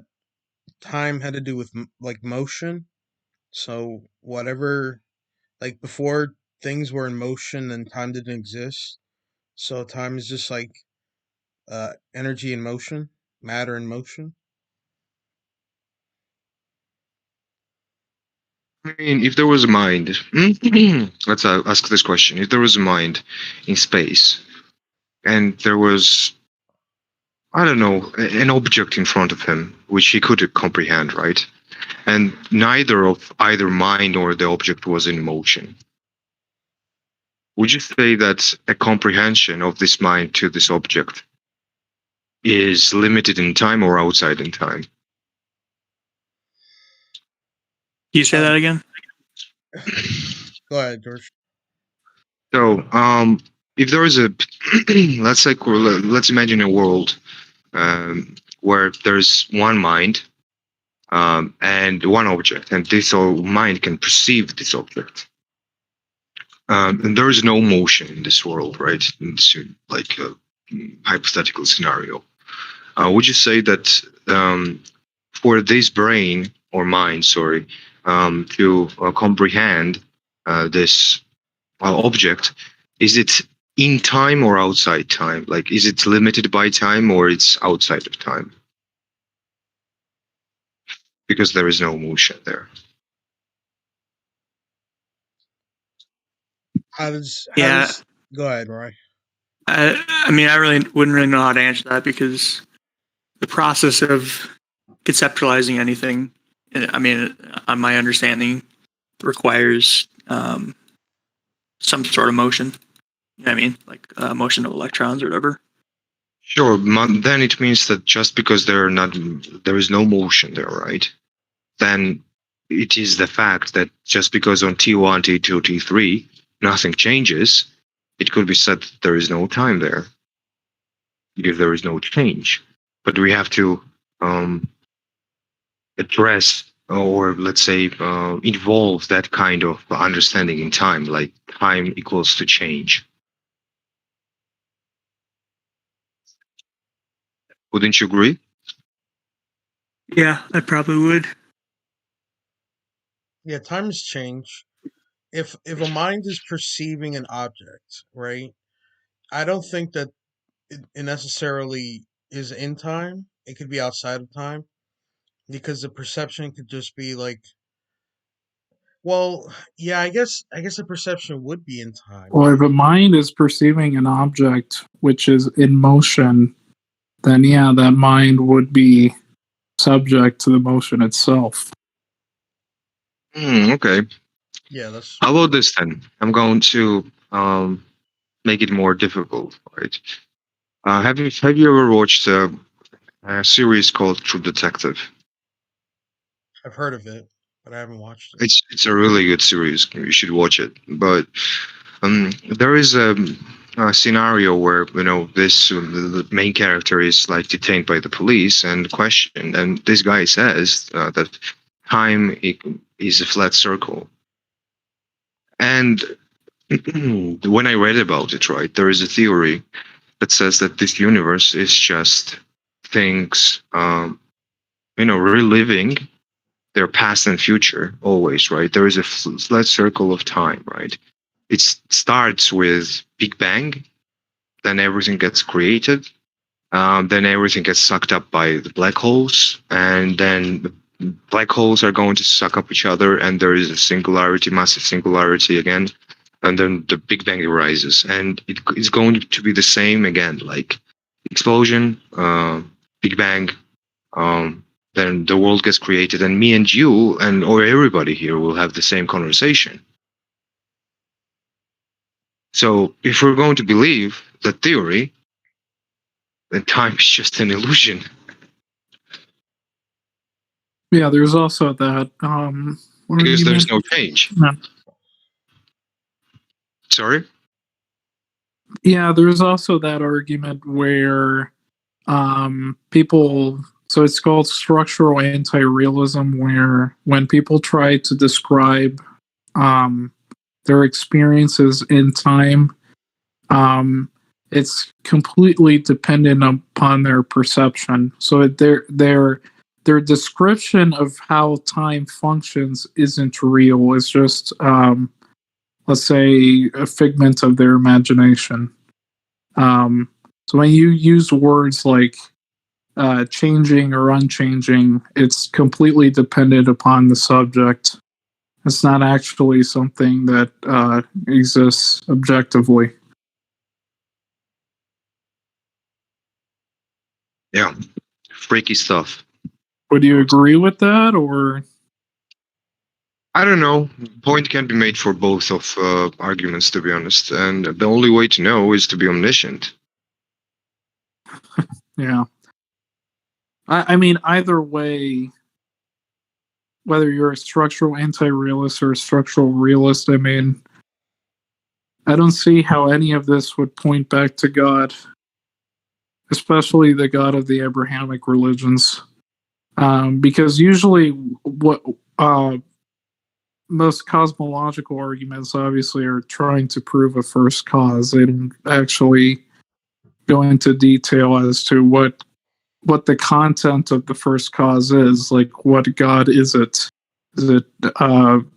time had to do with like motion. So whatever, like before things were in motion, then time didn't exist. So time is just like energy in motion, matter in motion. I mean, if there was a mind, let's ask this question: if there was a mind in space, and there was, I don't know, an object in front of him which he could comprehend, right? And neither of either mind or the object was in motion. Would you say that a comprehension of this mind to this object is limited in time or outside in time? Can you say Um, that again? Go ahead, George. So, if there is a, let's say, let's imagine a world where there's one mind and one object, and this mind can perceive this object. And there is no motion in this world, right? It's like a hypothetical scenario. Would you say that for this brain or mind, sorry, to comprehend this object, is it in time or outside time? Like, is it limited by time or it's outside of time? Because there is no motion there. How Yeah. does go ahead, Roy? I mean, I really wouldn't really know how to answer that because the process of conceptualizing anything, I mean, on my understanding, requires some sort of motion. You know what I mean? Like motion of electrons or whatever. Sure, then it means that just because there is no motion there, right? Then it is the fact that just because on T1, T2, T3, nothing changes, it could be said that there is no time there because there is no change. But we have to address or let's say involve that kind of understanding in time, like time equals to change. Wouldn't you agree? Yeah, I probably would. Yeah, times change. If a mind is perceiving an object, right? I don't think that it necessarily is in time. It could be outside of time because the perception could just be like, well, yeah, I guess the perception would be in time, Well, if a right? mind is perceiving an object which is in motion, then yeah, that mind would be subject to the motion itself. Okay. Yeah, that's How about this then? I'm going to make it more difficult, right? Have you ever watched a series called True Detective? I've heard of it, but I haven't watched it. It's a really good series. You should watch it. But there is a scenario where this the main character is like detained by the police and questioned, and this guy says that time is a flat circle. And when I read about it, right, there is a theory that says that this universe is just things, reliving their past and future always, right? There is a flat circle of time, right? It starts with Big Bang, then everything gets created, then everything gets sucked up by the black holes, and then the black holes are going to suck up each other, and there is a singularity, massive singularity again, and then the Big Bang arises, and it's going to be the same again, like explosion, Big Bang, then the world gets created, and me and you and or everybody here will have the same conversation. So if we're going to believe the theory, then time is just an illusion. Yeah, there's also that. Because there's no change. Yeah. Sorry? Yeah, there's also that argument where people. So it's called structural anti-realism, where when people try to describe their experiences in time, it's completely dependent upon their perception. So their description of how time functions isn't real. It's just let's say a figment of their imagination. So when you use words like changing or unchanging, it's completely dependent upon the subject. It's not actually something that exists objectively. Yeah. Freaky stuff. Would you agree with that, or? I don't know. Point can be made for both of arguments, to be honest. And the only way to know is to be omniscient. Yeah. I mean, either way, whether you're a structural anti-realist or a structural realist, I mean, I don't see how any of this would point back to God, especially the God of the Abrahamic religions. Because usually what most cosmological arguments obviously are trying to prove a first cause. They don't actually go into detail as to what the content of the first cause is. Like, what God is it? Is it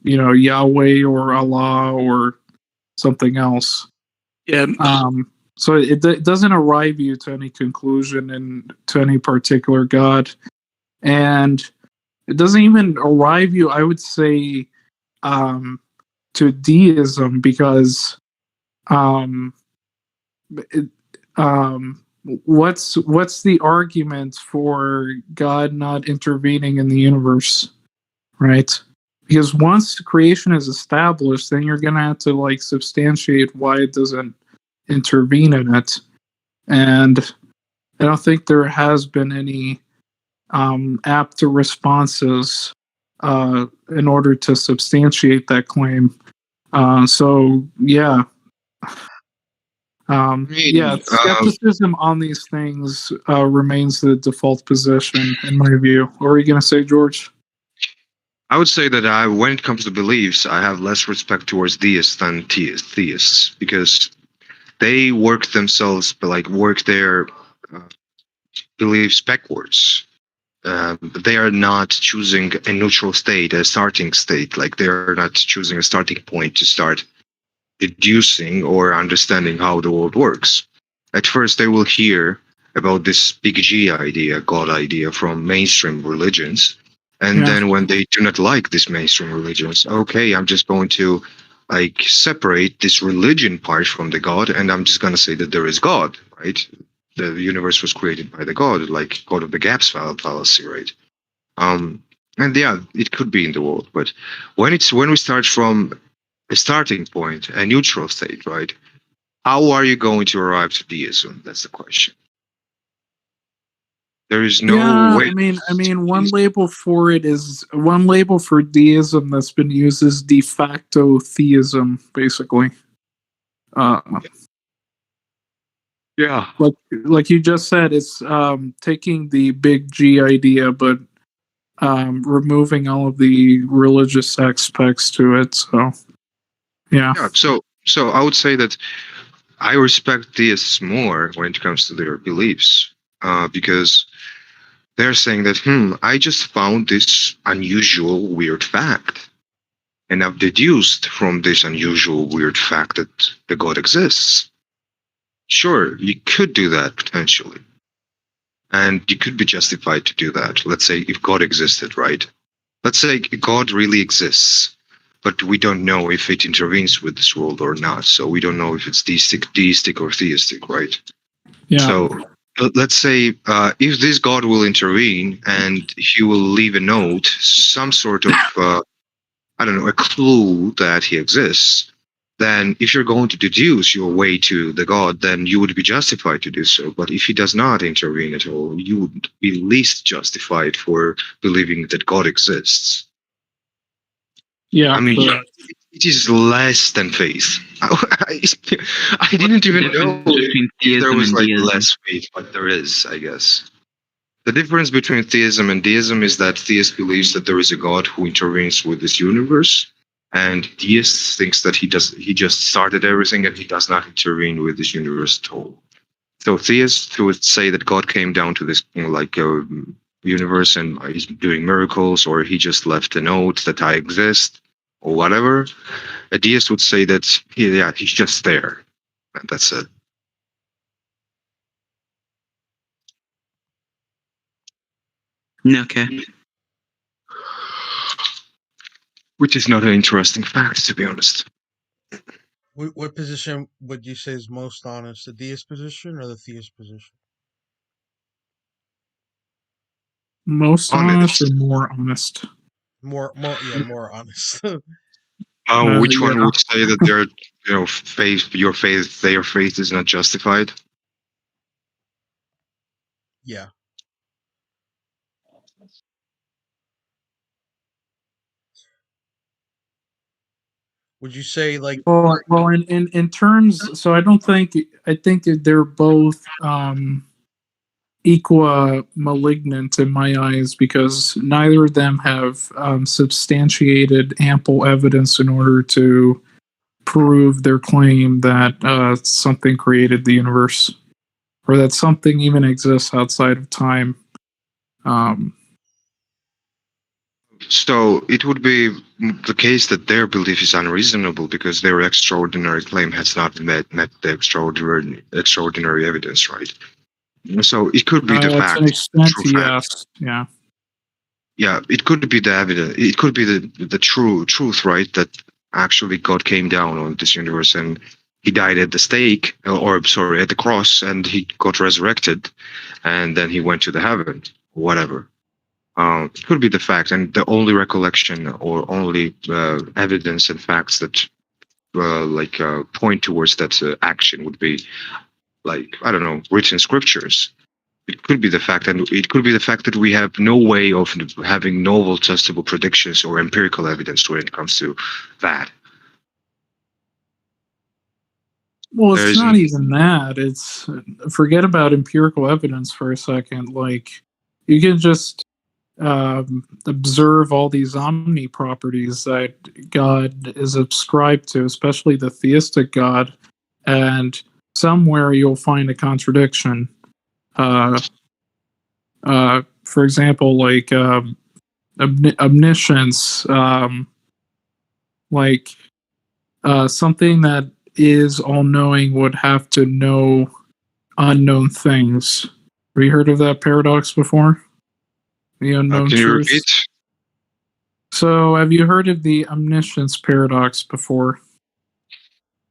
Yahweh or Allah or something else? Yeah. So it doesn't arrive you to any conclusion and to any particular God, and it doesn't even arrive you, I would say, to deism, because what's the argument for God not intervening in the universe, right? Because once creation is established, then you're gonna have to like substantiate why it doesn't intervene in it, and I don't think there has been any apt responses in order to substantiate that claim. So yeah. Skepticism on these things remains the default position, in my view. What were you going to say, George? I would say that when it comes to beliefs, I have less respect towards deists than theists, because they work their beliefs backwards. They are not choosing a neutral state, a starting state. Like, they are not choosing a starting point to start deducing or understanding how the world works. At first, they will hear about this big G idea, God idea, from mainstream religions. And then when they do not like these mainstream religions, okay, I'm just going to like separate this religion part from the God, and I'm just going to say that there is God, right? The universe was created by the God, like God of the gaps fallacy, right? And yeah, it could be in the world, but when we start from a starting point, a neutral state, right? How are you going to arrive to deism? That's the question. There is no way. I mean, one label for deism that's been used is de facto theism, basically. Yeah. Like you just said, it's taking the big G idea, but removing all of the religious aspects to it. So, yeah. So I would say that I respect deists more when it comes to their beliefs, because they're saying that, I just found this unusual, weird fact. And I've deduced from this unusual, weird fact that the God exists. Sure, you could do that potentially. And you could be justified to do that. Let's say if God existed, right? Let's say God really exists, but we don't know if it intervenes with this world or not. So we don't know if it's deistic or theistic, right? Yeah. So let's say if this God will intervene and he will leave a note, some sort of, I don't know, a clue that he exists, then if you're going to deduce your way to the God, then you would be justified to do so. But if he does not intervene at all, you would be least justified for believing that God exists. Yeah. I mean, correct. it is less than faith. I didn't even know Between if there theism was and like deism. less faith, but there is, I guess. The difference between theism and deism is that theist believes that there is a God who intervenes with this universe, and deist thinks that he just started everything and he does not intervene with this universe at all. So theists would say that God came down to this universe and he's doing miracles, or he just left a note that I exist, or whatever. A deist would say that he's just there, and that's it. Okay. Which is not an interesting fact, to be honest. What position would you say is most honest, the deist position or the theist position? Most honest Honest. or more honest? More honest. Which one Yeah. would say that their their faith is not justified? Yeah. Would you say like Well, in terms, so I think that they're both equa malignant in my eyes because neither of them have substantiated ample evidence in order to prove their claim that something created the universe or that something even exists outside of time. Um, So it would be the case that their belief is unreasonable because their extraordinary claim has not met the extraordinary evidence, right? So it could be the to an fact, extent, true fact. yes. Yeah. Yeah, it could be the evidence. It could be the truth, right? That actually God came down on this universe and he died at the stake, or sorry, at the cross, and he got resurrected, and then he went to the heaven, whatever. It could be the fact, and the only recollection or only evidence and facts that point towards that action would be like, I don't know, written scriptures. It could be the fact, and it could be the fact that we have no way of having novel, testable predictions or empirical evidence when it comes to that. Well, There it's not isn't. even that. It's forget about empirical evidence for a second. Like, you can just observe all these omni properties that God is ascribed to, especially the theistic God, and somewhere you'll find a contradiction. For example, like omniscience, like something that is all knowing would have to know unknown things. Have you heard of that paradox before? The unknown Can you truth. repeat? So, have you heard of the omniscience paradox before?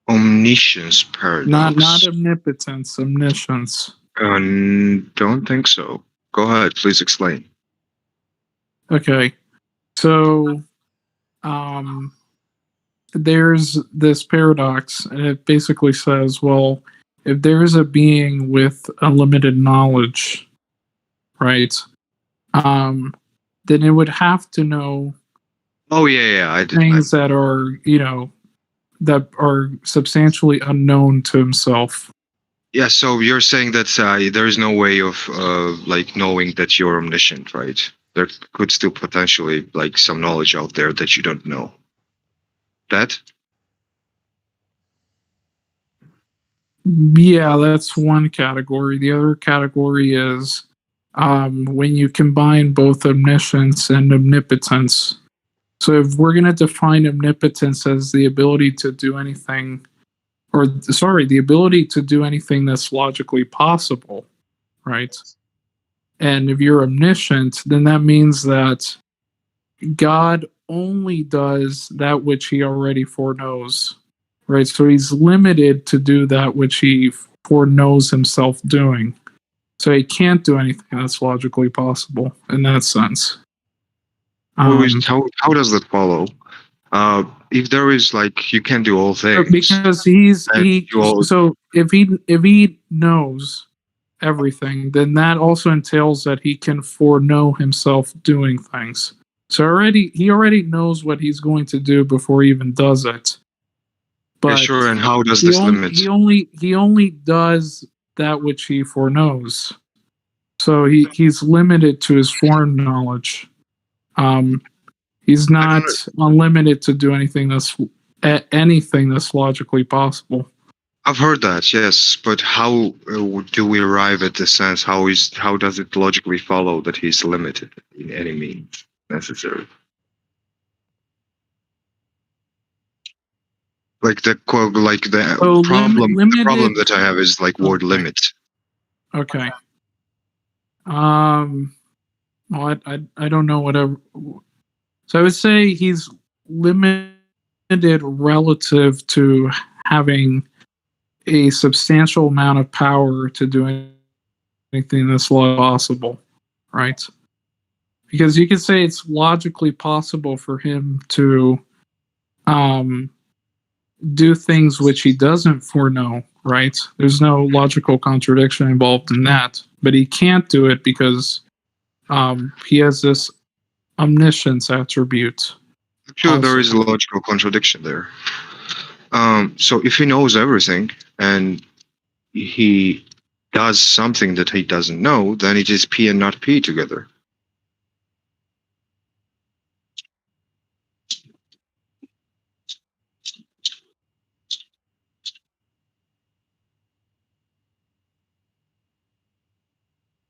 Omniscience Not paradox. omnipotence, omniscience. Don't think so. Go ahead, please explain. Okay. So, there's this paradox, and it basically says, well, if there's a being with unlimited knowledge, right, then it would have to know Oh yeah, I did. things that are, that are substantially unknown to himself. Yeah, so you're saying that there is no way of like knowing that you're omniscient, right? There could still potentially like some knowledge out there that you don't know. That? Yeah, that's one category. The other category is when you combine both omniscience and omnipotence. So if we're going to define omnipotence as the ability to do anything, the ability to do anything that's logically possible, right? And if you're omniscient, then that means that God only does that which he already foreknows, right? So he's limited to do that which he foreknows himself doing. So he can't do anything that's logically possible in that sense. How does that follow? If there is like you can do all things, because so if he knows everything, then that also entails that he can foreknow himself doing things. So he already knows what he's going to do before he even does it. But yeah, sure. And how does this limit? He only does that which he foreknows. So he's limited to his foreknowledge. He's not unlimited to do anything that's logically possible. I've heard that, yes, but how do we arrive at the sense? How does it logically follow that he's limited in any means necessary? Like the problem that I have is like word limit. Okay. Well, I don't know whatever. So I would say he's limited relative to having a substantial amount of power to do anything that's possible, right? Because you could say it's logically possible for him to do things which he doesn't foreknow, right? There's no logical contradiction involved in that, but he can't do it because he has this omniscience attribute. Sure, there is a logical contradiction there. So if he knows everything and he does something that he doesn't know, then it is P and not P together.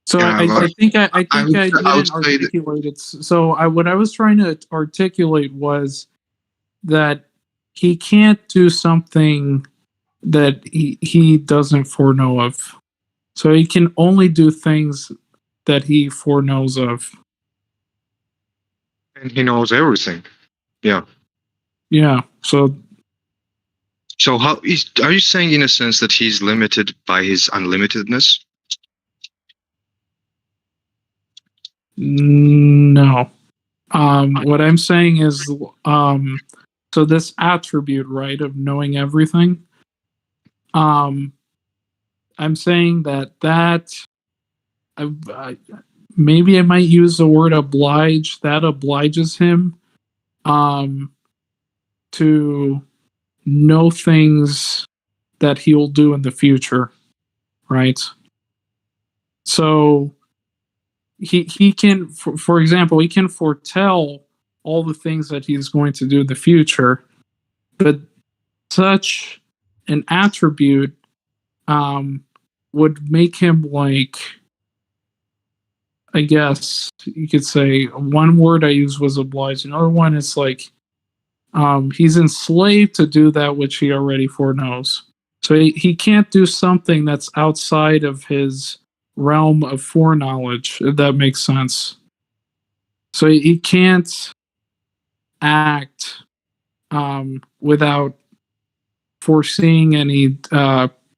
So Yeah, I think I didn't would say articulate it. So what I was trying to articulate was that he can't do something that he doesn't foreknow of. So he can only do things that he foreknows of. And he knows everything. Yeah. Yeah. So are you saying in a sense that he's limited by his unlimitedness? no. What I'm saying is so this attribute, right, of knowing everything, I'm saying that maybe I might use the word oblige. That obliges him to know things that he'll do in the future, right? So he can, for example, he can foretell all the things that he's going to do in the future, but such an attribute would make him like, I guess you could say one word I used was oblige. Another one is like he's enslaved to do that which he already foreknows. So he can't do something that's outside of his realm of foreknowledge, if that makes sense. So he can't act without foreseeing any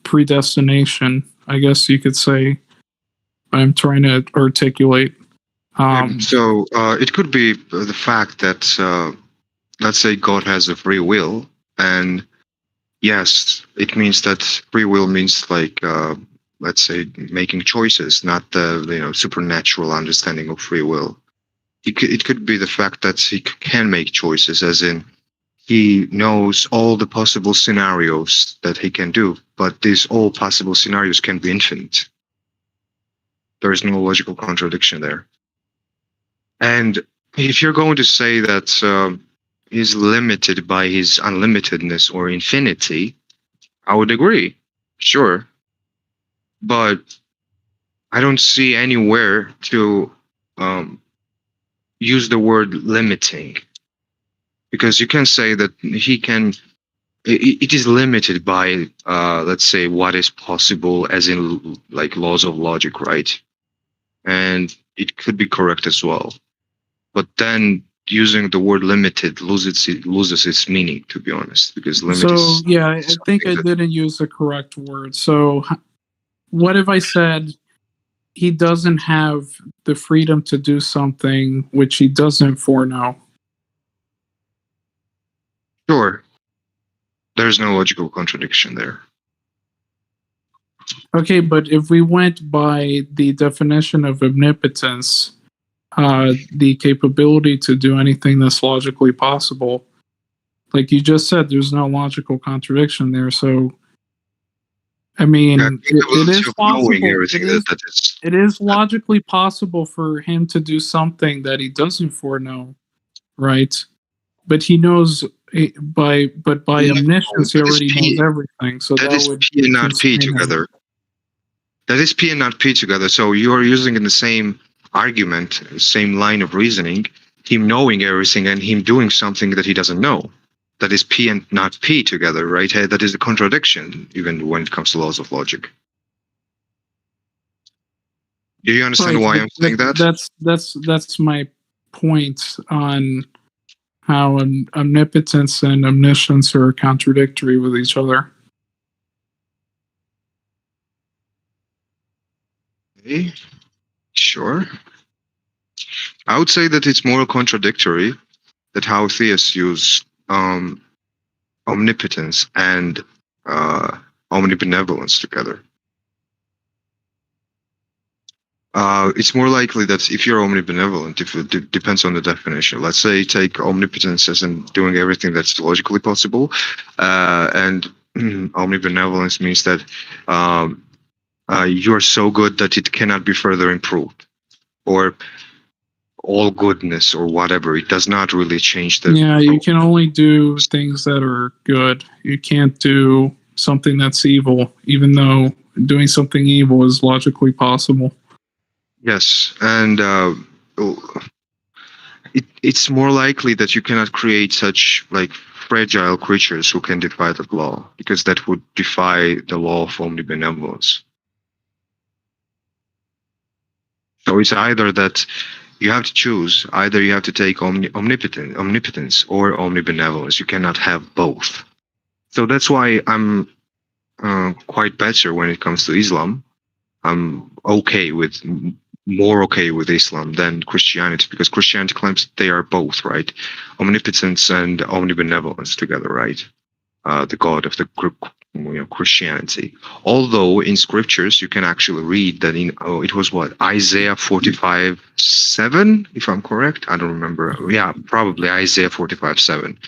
predestination, I guess you could say. I'm trying to articulate. So it could be the fact that, let's say, God has a free will, and yes, it means that free will means like, let's say, making choices, not the supernatural understanding of free will. It could be the fact that he can make choices, as in he knows all the possible scenarios that he can do, but these all possible scenarios can be infinite. There is no logical contradiction there. And if you're going to say that he's limited by his unlimitedness or infinity, I would agree, sure. But I don't see anywhere to um, use the word limiting, because you can say that he can. It is limited by, let's say, what is possible, as in like laws of logic, right? And it could be correct as well. But then using the word limited loses its meaning, to be honest, because limit So is yeah, I think something I that. didn't use the correct word. So what if I said he doesn't have the freedom to do something which he doesn't foreknow? Sure, there's no logical contradiction there. Okay, but if we went by the definition of omnipotence, the capability to do anything that's logically possible, like you just said, there's no logical contradiction there. So, I Yeah, mean, it capability is of knowing possible. everything that is. It is logically possible for him to do something that he doesn't foreknow, right? But he knows by No, omniscience, he already knows everything. So That that is would P and not P constrain him. together. That is P and not P together. So you are using in the same argument, same line of reasoning, him knowing everything and him doing something that he doesn't know. That is P and not P together, right? Hey, that is a contradiction, even when it comes to laws of logic. Do you understand Right, why but I'm saying that? that's my point on how omnipotence and omniscience are contradictory with each other. Okay, sure. I would say that it's more contradictory that how theists use omnipotence and omnibenevolence together. It's more likely that if you're omnibenevolent, if it depends on the definition. Let's say take omnipotence as in doing everything that's logically possible, and omnibenevolence means that you're so good that it cannot be further improved, or all goodness, or whatever. It does not really change the. Yeah, you can only do things that are good. You can't do something that's evil, even though doing something evil is logically possible. Yes, and it's more likely that you cannot create such like fragile creatures who can defy the law, because that would defy the law of omnibenevolence. So it's either that you have to choose, either you have to take omnipotence or omnibenevolence. You cannot have both. So that's why I'm quite better when it comes to Islam. I'm okay with more okay with Islam than Christianity, because Christianity claims they are both, right? Omnipotence and omnibenevolence together, right? The God of the Christianity. Although in scriptures you can actually read that in it was what, Isaiah 45:7, if I'm correct. I don't remember. Yeah, probably Isaiah 45:7,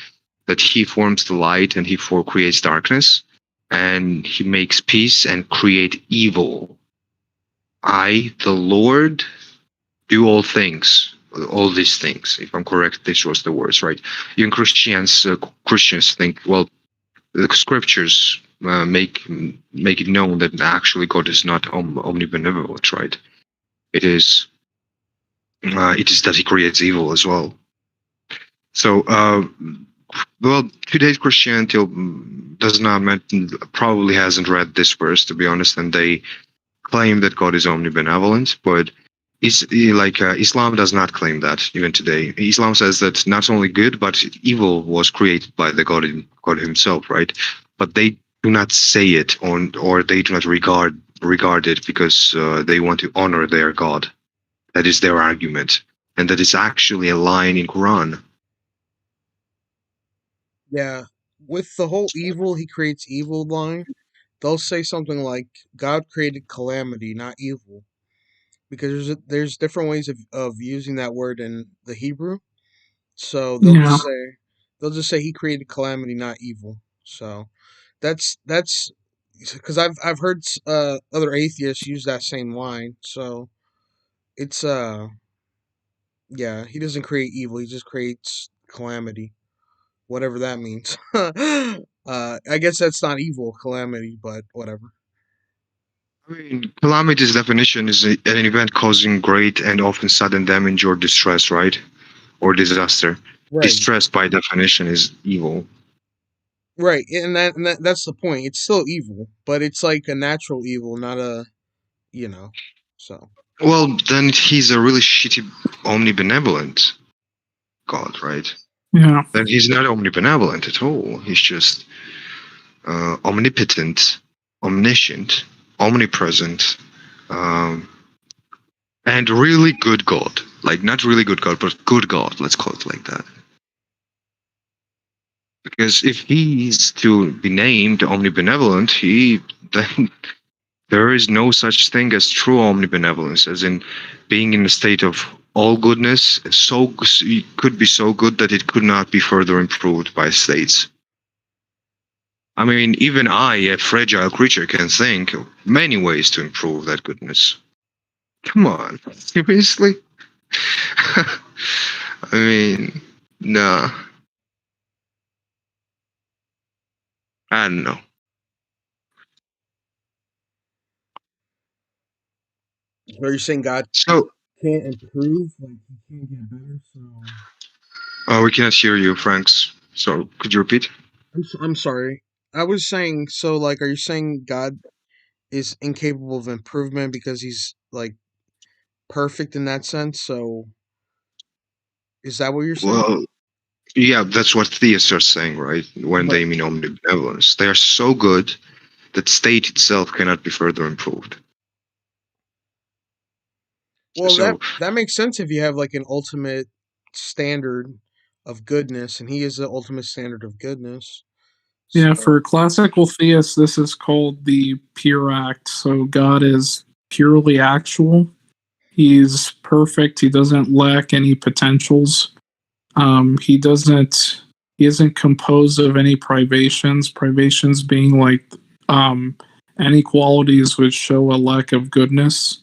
that he forms the light and he creates darkness, and he makes peace and create evil. I, the Lord, do all things, all these things. If I'm correct, this was the words, right? Even Christians think, well, the scriptures make it known that actually God is not omnibenevolent, right? It is that He creates evil as well. So, well, today's Christianity does not probably hasn't read this verse, to be honest, and they claim that God is omnibenevolent, but Islam does not claim that even today. Islam says that not only good but evil was created by the God Himself, right? But they do not say it or they do not regard it because they want to honor their God. That is their argument, and that is actually a line in Quran. Yeah, with the whole evil, he creates evil line, they'll say something like, God created calamity, not evil. Because there's different ways of using that word in the Hebrew. So Yeah. they'll just say he created calamity, not evil. So that's because I've heard other atheists use that same line. So it's yeah, he doesn't create evil, he just creates calamity, whatever that means. I guess that's not evil, calamity, but whatever. I mean, calamity's definition is an event causing great and often sudden damage or distress, right? Or disaster. Right. Distress, by definition, is evil. Right, that's the point. It's still evil, but it's like a natural evil, not a, you know. So Well, then he's a really shitty omnibenevolent god, right? Yeah. Then he's not omnibenevolent at all. He's just omnipotent, omniscient, omnipresent, um, and really good god. Like, not really good god, but good god. Let's call it like that. Because if he's to be named omnibenevolent, then there is no such thing as true omnibenevolence, as in being in a state of all goodness. It could be so good that it could not be further improved by states. I mean, even I, a fragile creature, can think of many ways to improve that goodness. Come on, seriously? I mean, nah. I don't know. are you saying God So, can't improve? Like he can't get better? So we cannot hear you, Franks. So, could you repeat? I'm sorry. I was saying, so like, are you saying God is incapable of improvement because he's like perfect in that sense? So is that what you're saying? Well, yeah, that's what theists are saying, right? When But they mean omnibenevolence. They are so good that state itself cannot be further improved. well, So, that makes sense if you have like an ultimate standard of goodness, and he is the ultimate standard of goodness. Yeah, So for classical theists, this is called the pure act. So God is purely actual. He's perfect. He doesn't lack any potentials. He doesn't. He isn't composed of any privations. Privations being like any qualities which show a lack of goodness.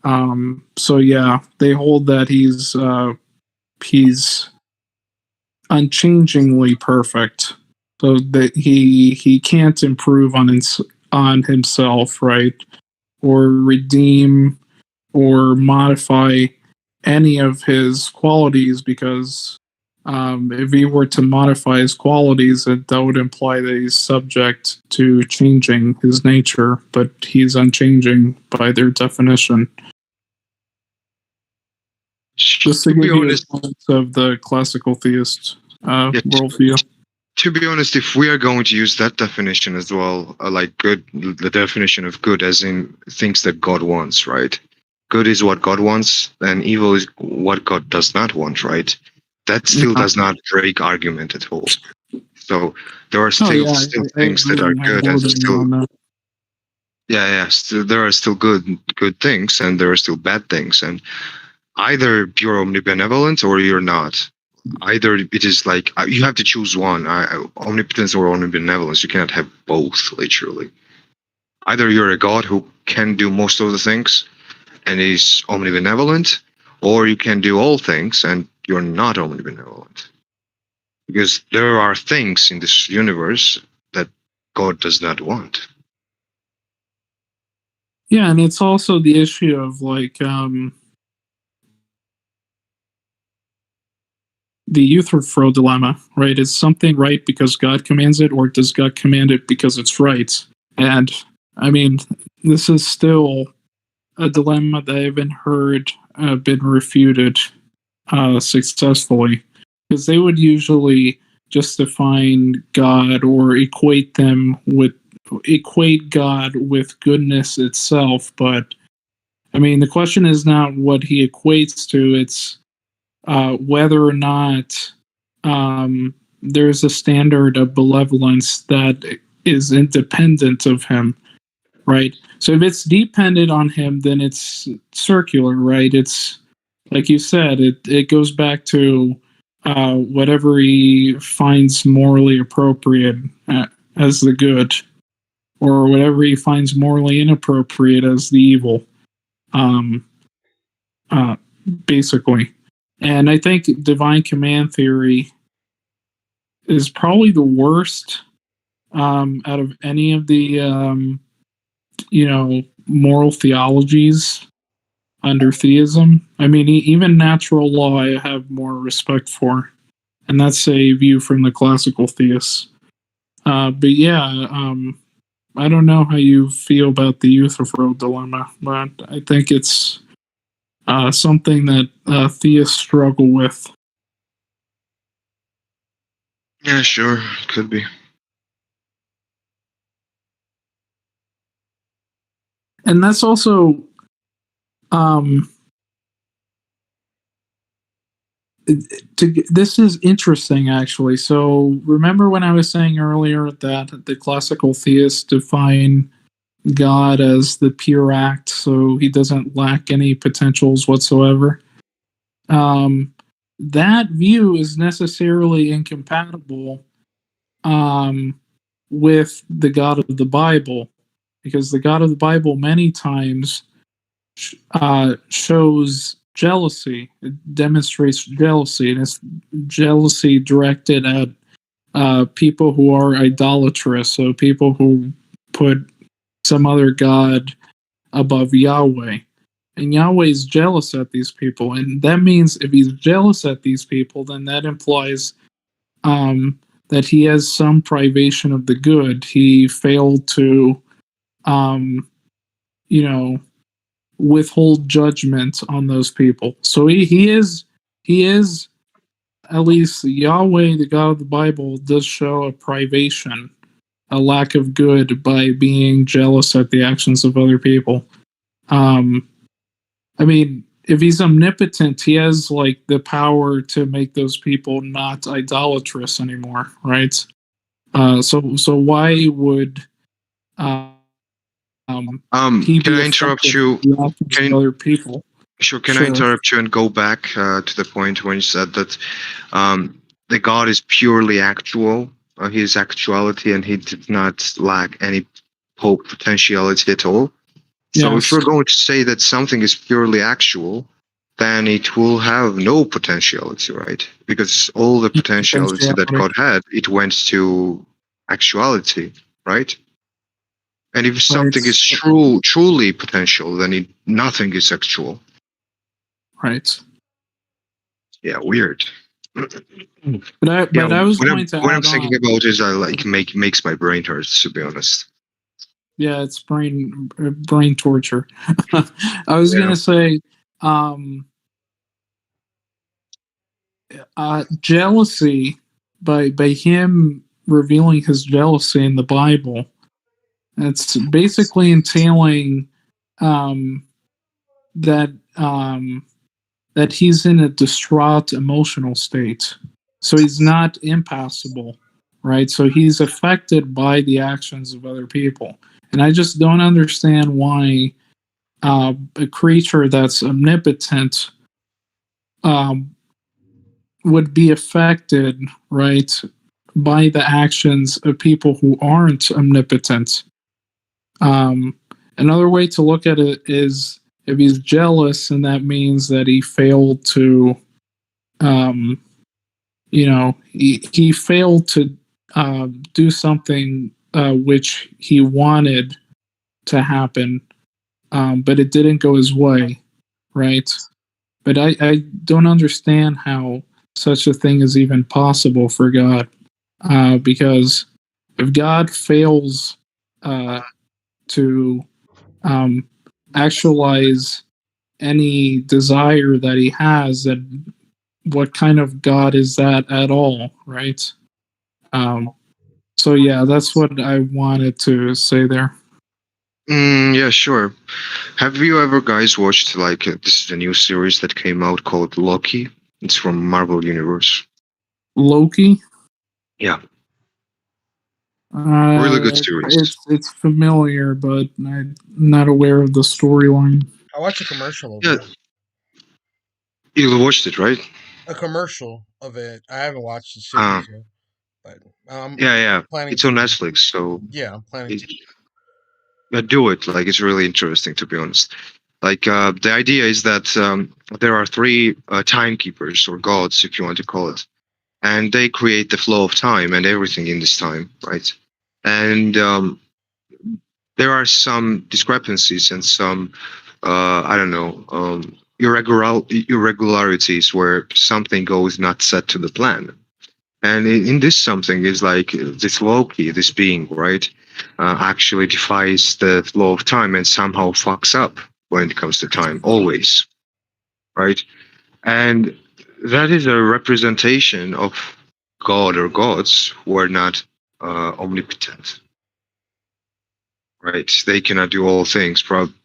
So yeah, they hold that he's unchangingly perfect, so that he can't improve on himself, right, or redeem or modify any of his qualities, because if he were to modify his qualities, that would imply that he's subject to changing his nature, but he's unchanging by their definition. Just to to be give you a honest, sense of the classical theist yeah, worldview. to be honest, if we are going to use that definition as well, like good, the definition of good as in things that God wants, right? Good is what God wants, and evil is what God does not want, right? That still Yeah. does not break argument at all. So there are Oh still yeah, still I things that agree. are I'm good, and more than you still on that. there are still good things, and there are still bad things, and either you're omnibenevolent or you're not. Either it is like you have to choose one, omnipotence or omnibenevolence. You cannot have both, literally. Either you're a god who can do most of the things and is omnibenevolent, or you can do all things and you're not omnibenevolent. Because there are things in this universe that God does not want. Yeah, and it's also the issue of like the Euthyphro dilemma, right? Is something right because God commands it, or does God command it because it's right? And I mean, this is still a dilemma that I haven't heard been refuted successfully, because they would usually just define God or equate God with goodness itself. But I mean, the question is not what he equates to; it's whether or not there's a standard of benevolence that is independent of him, right? So if it's dependent on him, then it's circular, right? It's like you said, it goes back to whatever he finds morally appropriate as the good, or whatever he finds morally inappropriate as the evil. Um, uh, Basically. And I think divine command theory is probably the worst out of any of the, moral theologies under theism. I mean, even natural law I have more respect for, and that's a view from the classical theists. But yeah, I don't know how you feel about the Euthyphro dilemma, but I think it's something that theists struggle with. Yeah, sure, could be. And that's also um, this is interesting actually. So remember when I was saying earlier that the classical theists define God as the pure act, so he doesn't lack any potentials whatsoever. That view is necessarily incompatible with the God of the Bible, because the God of the Bible many times shows jealousy. It demonstrates jealousy, and it's jealousy directed at people who are idolatrous, so people who put some other god above Yahweh. And Yahweh is jealous at these people, and that means if he's jealous at these people, then that implies that he has some privation of the good. He failed to, you know, withhold judgment on those people. So he is at least Yahweh, the God of the Bible, does show a privation, a lack of good by being jealous at the actions of other people. I mean, if he's omnipotent, he has like the power to make those people not idolatrous anymore, right? So why would he Can be I interrupt affected you? by the actions of Can other people? Sure, can I Sure. interrupt you and go back to the point when you said that the God is purely actual, his actuality, and he did not lack any potentiality at all. So if Yes. we're going to say that something is purely actual, then it will have no potentiality, right? Because all the potentiality that Potentiality. God had, it went to actuality, right? And if something Right. is truly potential, then nothing is actual. Right. Yeah, weird. But I was going to When I'm add thinking on. about it, I like makes my brain hurt. To be honest. Yeah, it's brain torture. I was Yeah. gonna say, jealousy by him revealing his jealousy in the Bible. It's basically entailing um, that that he's in a distraught emotional state. So he's not impassible, right? So he's affected by the actions of other people. And I just don't understand why a creature that's omnipotent um, would be affected, right, by the actions of people who aren't omnipotent. Um, Another way to look at it is if he's jealous, and that means that he failed to, um, he failed to do something which he wanted to happen, but it didn't go his way, right? But I don't understand how such a thing is even possible for God, because if God fails to actualize any desire that he has, then what kind of God is that at all, right? So yeah, that's what I wanted to say there. Yeah, sure. Have you ever guys watched like this is a new series that came out called Loki? It's from Marvel Universe. Loki. Yeah, really good series. It's familiar, but I'm not aware of the storyline. I watched a commercial of Yeah, it. you watched it, right? A commercial of it. I haven't watched the Uh, series yet, but I'm yeah. planning It's on to. Netflix, so Yeah, I'm planning it, to. do it. Like it's really interesting, to be honest. Like the idea is that there are three timekeepers or gods, if you want to call it, and they create the flow of time and everything in this time, right? And there are some discrepancies and some I don't know, irregularities where something goes not set to the plan. And in this something is like this Loki, this being, right, actually defies the flow of time and somehow fucks up when it comes to time, always, right? And that is a representation of God or gods who are not omnipotent, right? They cannot do all things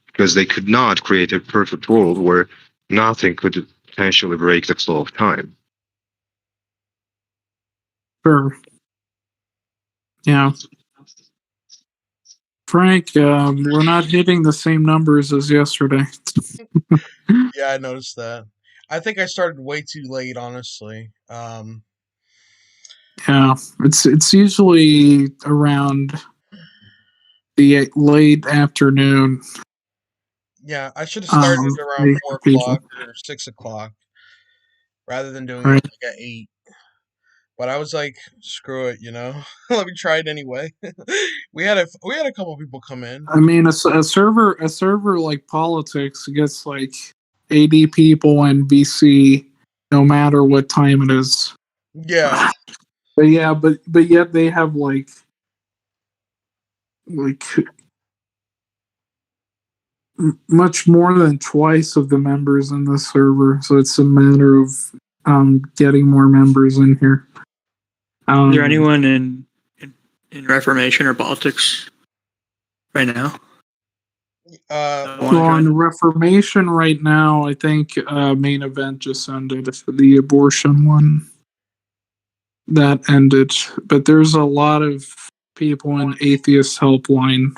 because they could not create a perfect world where nothing could potentially break the flow of time. Sure. Yeah. Frank, we're not hitting the same numbers as yesterday. Yeah, I noticed that. I think I started way too late, honestly. Yeah, it's usually around the late afternoon. Yeah, I should have started around For 4 o'clock people, or 6 o'clock rather than doing it right? like at 8. But I was like, screw it, you know. Let me try it anyway. We had a couple people come in. I mean, a server like politics gets like 80 people in BC, no matter what time it is. Yeah, But yeah, but yet they have like much more than twice of the members in the server. So it's a matter of getting more members in here. Is there anyone in Reformation or politics right now? uh, Well, in Reformation right now, I think main event just ended. The abortion one that ended, but there's a lot of people in atheist helpline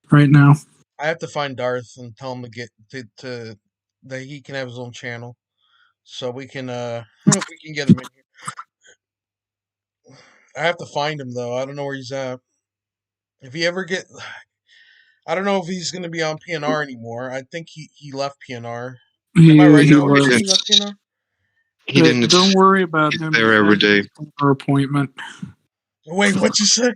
right now. I have to find Darth and tell him to get to that he can have his own channel, so we can we can get him in here. I have to find him though. I don't know where he's at. If he ever get, I don't know if he's gonna be on PNR anymore. I think he left PNR. Am I right, He No, Joey? he I think he left. left PNR. he didn't. Don't worry about He's him. there He every has day. our appointment. Wait, what you say?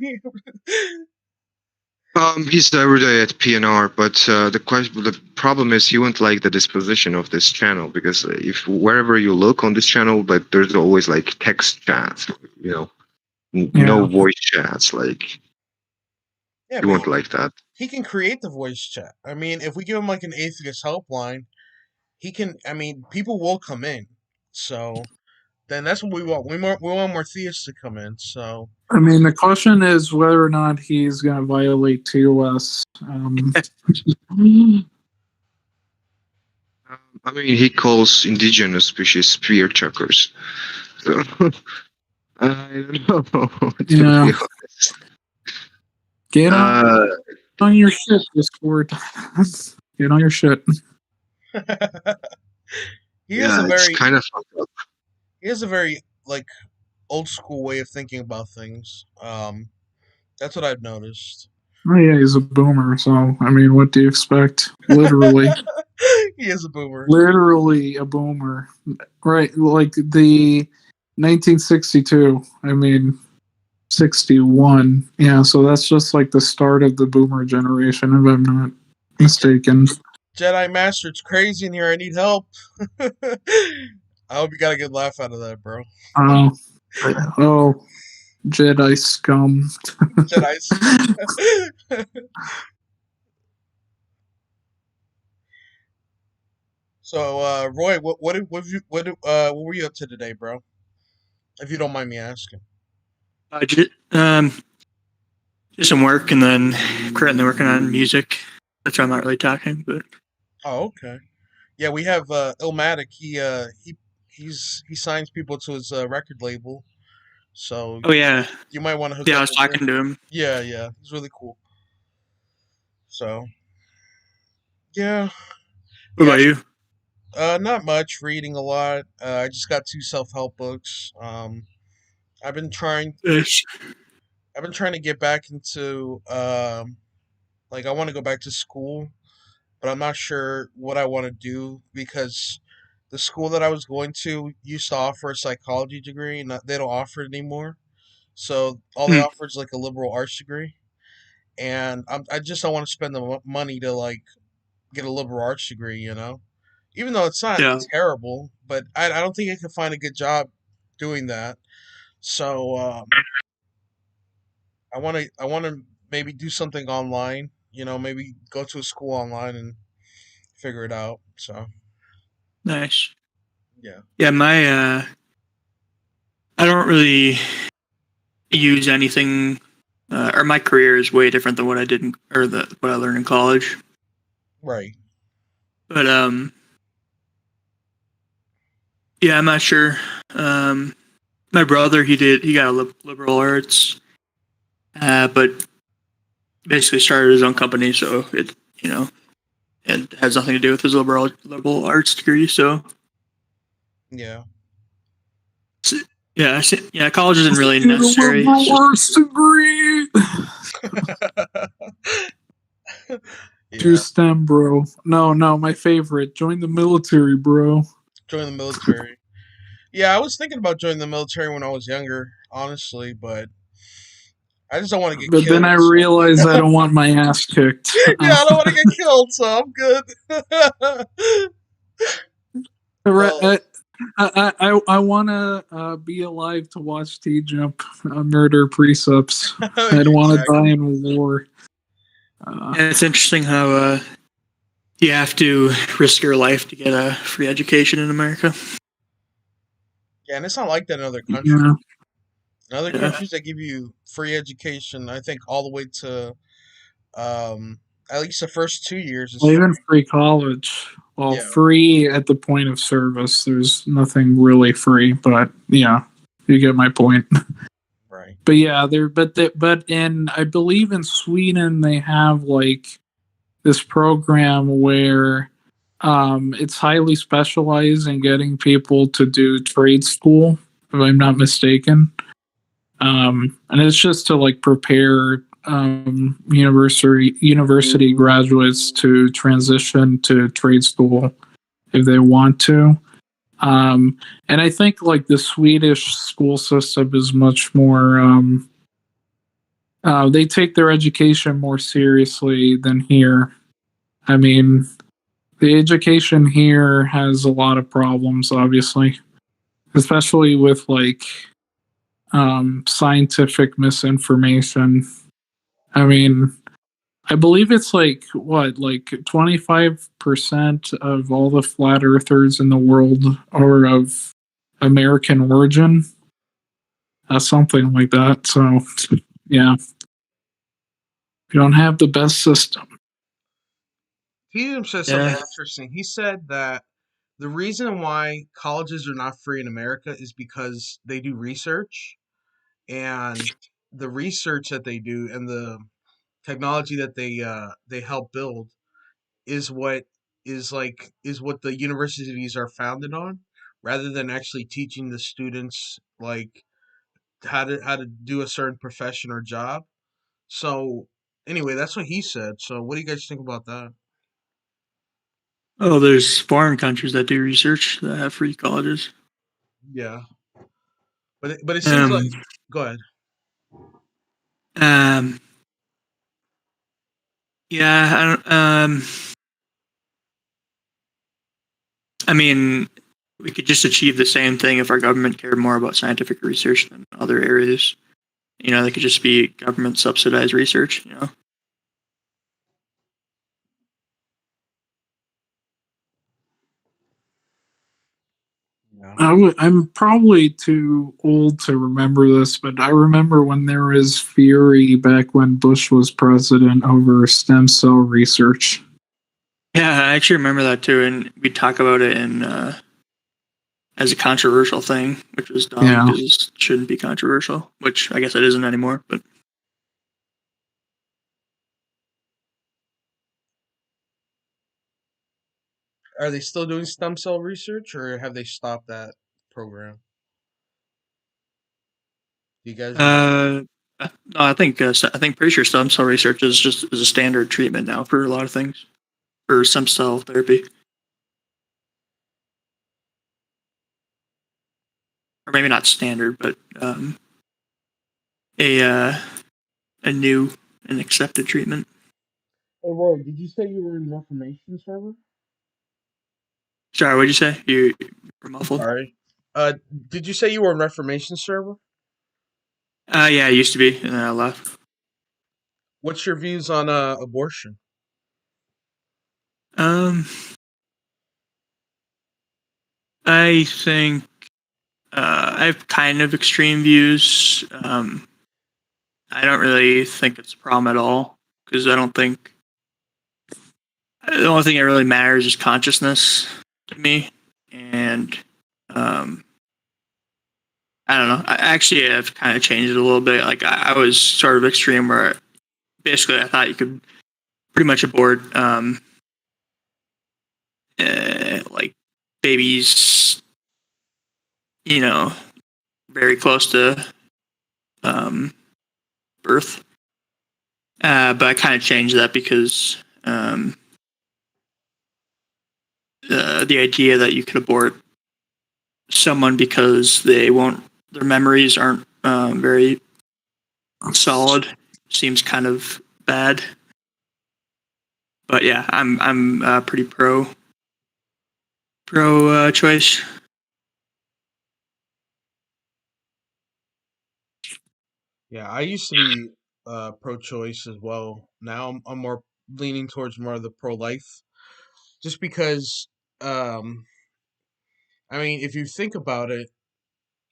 He's there every day at PNR, but the problem is he won't like the disposition of this channel because if wherever you look on this channel, but there's always like text chats, you know, no Yeah. voice chats. Like Yeah, he but won't like that. he can create the voice chat. I mean, if we give him like an atheist helpline, he can. I mean, people will come in. So then that's what we want. We want more theists to come in. So I mean, the question is whether or not he's going to violate TOS. I mean, he calls indigenous species spear chuckers. So I don't know. To Yeah. be honest. Get Uh, on your shit, Discord. Get on your shit. he has a yeah, it's very kind of fucked up. he has a very like old school way of thinking about things. That's what I've noticed. Oh yeah, he's a boomer. So I mean, what do you expect? Literally, He is a boomer. literally a boomer. Right? Like the 1962. I mean, 61. Yeah. So that's just like the start of the boomer generation, if I'm not mistaken. Jedi Master, it's crazy in here. I need help. I hope you got a good laugh out of that, bro. Oh, oh, Jedi scum. Jedi scum. So, Roy, what were you up to today, bro? If you don't mind me asking. Just some work and then currently working on music. That's why I'm not really talking, but Oh, okay. Yeah, we have Illmatic. He signs people to his record label. So oh yeah, you might want to hook yeah, I up was with him. talking to him. Yeah, yeah, he's really cool. So yeah, What yeah. about you? Not much. Reading a lot. I just got 2 self-help books. I've been trying. Yes. I've been trying to get back into like I want to go back to school, but I'm not sure what I want to do because the school that I was going to used to offer a psychology degree, and they don't offer it anymore. So all they Hmm. offer is like a liberal arts degree, and I just don't want to spend the money to like get a liberal arts degree. Even though it's not Yeah. terrible, but I don't think I can find a good job doing that. So I want to maybe do something online. Maybe go to a school online and figure it out. So Nice. yeah, Yeah, my I don't really use anything, or my career is way different than what I did or what I learned in college. right. But yeah, I'm not sure. Um, my brother, he got a liberal arts, but basically started his own company, so it has nothing to do with his liberal arts degree. So Yeah. yeah, yeah, college isn't really Get a necessary. It's liberal just arts degree. Do Yeah. STEM, bro. No, my favorite. Join the military, bro. Join the military. Yeah, I was thinking about joining the military when I was younger, honestly, but I just don't want to get But then killed. I So realized I don't want my ass kicked. yeah, I don't want to get killed, so I'm good. Oh, I want to be alive to watch TJump murder precepts. I don't want to die exactly. in war. yeah, it's interesting how you have to risk your life to get a free education in America. Yeah, and it's not like that in other countries. Yeah. In other Yeah. countries, they give you free education. I think all the way to at least the first 2 years is Well, free. even free college. Well, Yeah, free at the point of service. There's nothing really free, but yeah, you get my point. right. But yeah, but in I believe in Sweden they have like this program where it's highly specialized in getting people to do trade school, if I'm not mistaken. And it's just to like prepare university graduates to transition to trade school if they want to. And I think like the Swedish school system is much more. They take their education more seriously than here. I mean, the education here has a lot of problems, obviously, especially with like scientific misinformation. I mean, I believe it's like what, like 25% of all the flat earthers in the world are of American origin, something like that. So, yeah, we don't have the best system. He said something Yeah. interesting. He said that the reason why colleges are not free in America is because they do research, and the research that they do and the technology that they help build is what is what the universities are founded on, rather than actually teaching the students like how to do a certain profession or job. So anyway, that's what he said. So what do you guys think about that? Oh, there's foreign countries that do research that have free colleges. Yeah, but it seems like, Um, go ahead. um, yeah, I mean, we could just achieve the same thing if our government cared more about scientific research than other areas. They could just be government subsidized research. Yeah. I'm probably too old to remember this, but I remember when there was fury back when Bush was president over stem cell research. Yeah, I actually remember that too, and we talk about it in as a controversial thing, which was dumb Yeah. because it shouldn't be controversial. Which I guess it isn't anymore. But Are they still doing stem cell research, or have they stopped that program? Do you guys know? no, I think pretty sure stem cell research is a standard treatment now for a lot of things for stem cell therapy, or maybe not standard, but a uh, a new and accepted treatment. Hey Roy, did you say you were in Reformation server? Sorry, what'd you say? You were muffled. Sorry. Did you say you were in Reformation server? Yeah, I used to be, and then I left. What's your views on abortion? Um, I think I have kind of extreme views. I don't really think it's a problem at all because I don't think the only thing that really matters is consciousness to me, and um, I don't know. I actually have kind of changed it a little bit. Like I was sort of extreme where basically I thought you could pretty much abort like babies, you know, very close to um, birth. But I kind of changed that because the idea that you could abort someone because their memories aren't very solid seems kind of bad. But yeah, I'm pretty pro choice. Yeah, I used to be pro-choice as well. Now I'm more leaning towards more of the pro-life, just because. Um, I mean, if you think about it,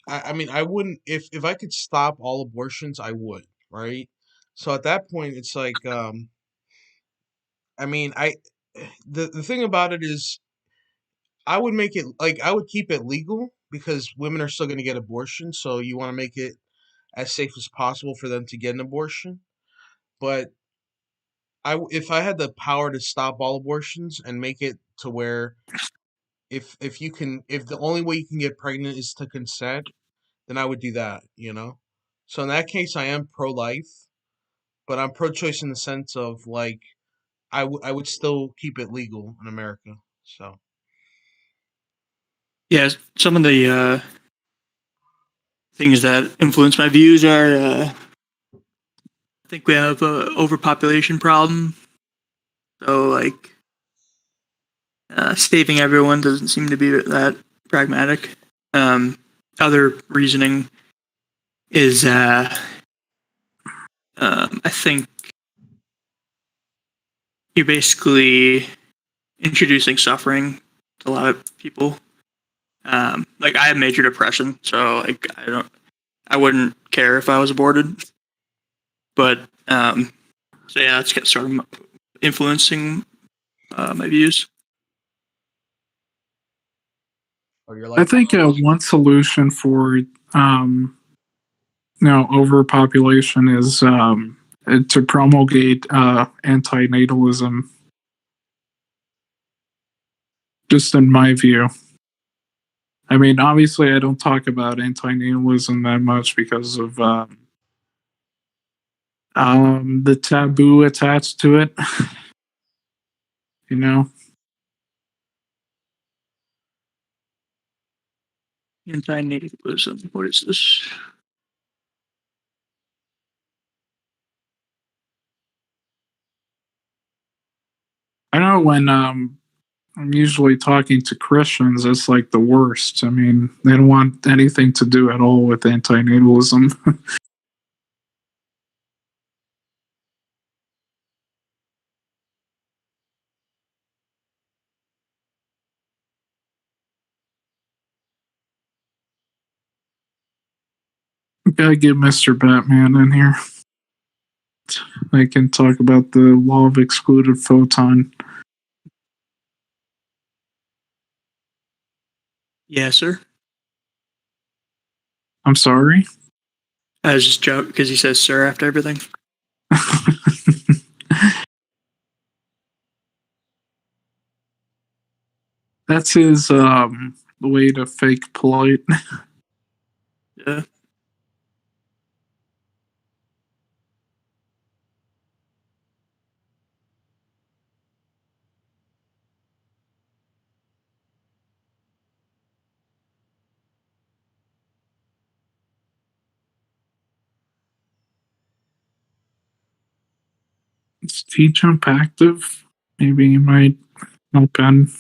I mean, I wouldn't if I could stop all abortions, I would, right? So at that point, it's like, I mean, the thing about it is, I would make it like I would keep it legal because women are still going to get abortion, so you want to make it as safe as possible for them to get an abortion. But if I had the power to stop all abortions and make it to where if the only way you can get pregnant is to consent, then I would do that, you know? So in that case I am pro life, but I'm pro choice in the sense of like I would still keep it legal in America. So Yeah, some of the things that influence my views are I think we have a overpopulation problem. So like saving everyone doesn't seem to be that pragmatic. Other reasoning is I think you're basically introducing suffering to a lot of people. Like I have major depression, so like I wouldn't care if I was aborted. But so yeah, that's sort of influencing my views. or your I life think one solution for overpopulation is to promulgate antinatalism. Just in my view. I mean, obviously, I don't talk about antinatalism that much because of the taboo attached to it. You know, Anti-natalism. What is this? I know when I'm usually talking to Christians, it's like the worst. I mean, they don't want anything to do at all with antinatalism. Gotta get Mr. Batman in here. I can talk about the law of excluded photon. Yes, sir. I'm sorry. I was just joking because he says "sir" after everything. That's his way to fake polite. Yeah. Is TJump active? Maybe you might help in.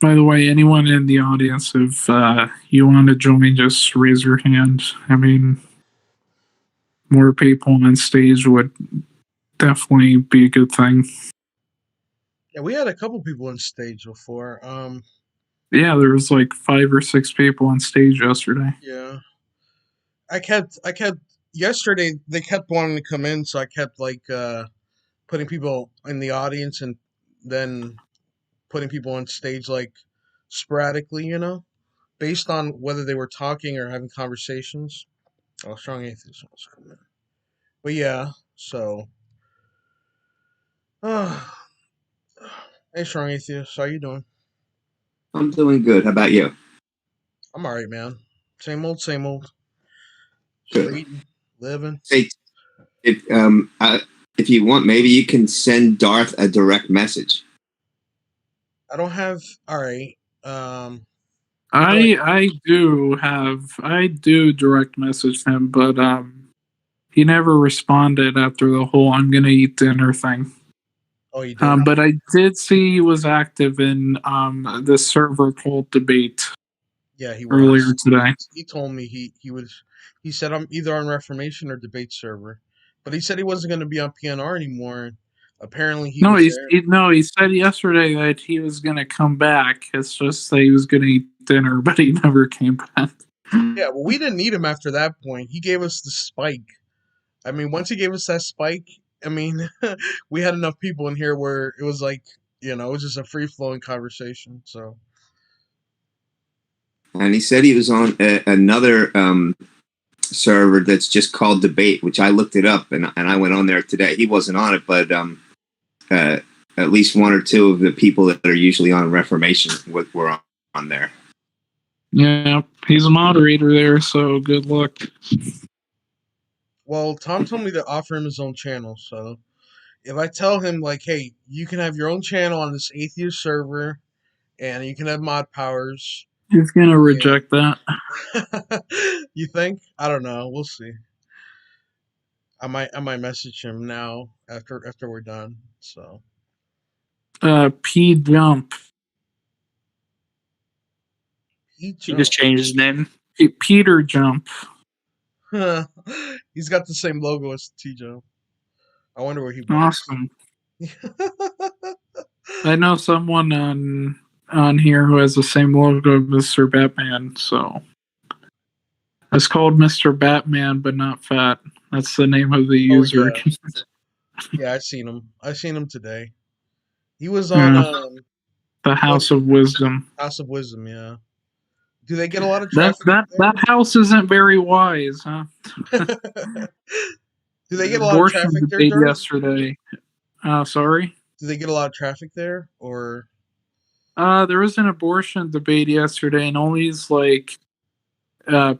By the way, anyone in the audience, if you want to join, just raise your hand. I mean, more people on stage would definitely be a good thing. Yeah, we had a couple people on stage before. Yeah, there was like 5 or 6 people on stage yesterday. Yeah. I kept yesterday they kept wanting to come in, so I kept putting people in the audience and then putting people on stage like sporadically, based on whether they were talking or having conversations. Oh, strong atheist wants to come in. But yeah, so hey strong atheist, how you doing? I'm doing good. How about you? I'm alright, man. Same old, same old. Just Good. reading, living. Hey, if you want, maybe you can send Darth a direct message. I don't have alright. I do direct message him, but he never responded after the whole "I'm gonna eat dinner" thing. Oh, you did. But I did see he was active in the server called Debate Yeah, he earlier was. today. He told me he was. He said I'm either on Reformation or Debate server, but he said he wasn't going to be on PNR anymore. Apparently, he No, was there. he said yesterday that he was gonna come back. It's just that he was gonna eat dinner, but he never came back. Yeah, well, we didn't need him after that point. He gave us the spike. I mean, once he gave us that spike, I mean, we had enough people in here where it was like, it was just a free flowing conversation. So And he said he was on another server that's just called Debate, which I looked it up and I went on there today. He wasn't on it, but at least 1 or 2 of the people that are usually on Reformation were on there. Yeah, he's a moderator there, so good luck. well, Tom told me to offer him his own channel. So if I tell him like, hey, you can have your own channel on this atheist server, and you can have mod powers. He's gonna reject that. You think? I don't know. We'll see. I might message him now after we're done. So TJump. he He just changed his name. Peter Jump. He's got the same logo as TJump. I wonder where he works. Awesome. I know someone on here who has the same logo as Mr. Batman, so it's called Mr. Batman, but not fat. That's the name of the user. Yeah, I seen him today. He was on the House of Wisdom. House of Wisdom, yeah. Do they get a lot of traffic? That house isn't very wise, huh? Do they get a lot of traffic there? Yesterday. Sorry. Do they get a lot of traffic there, or? There was an abortion debate yesterday, and all these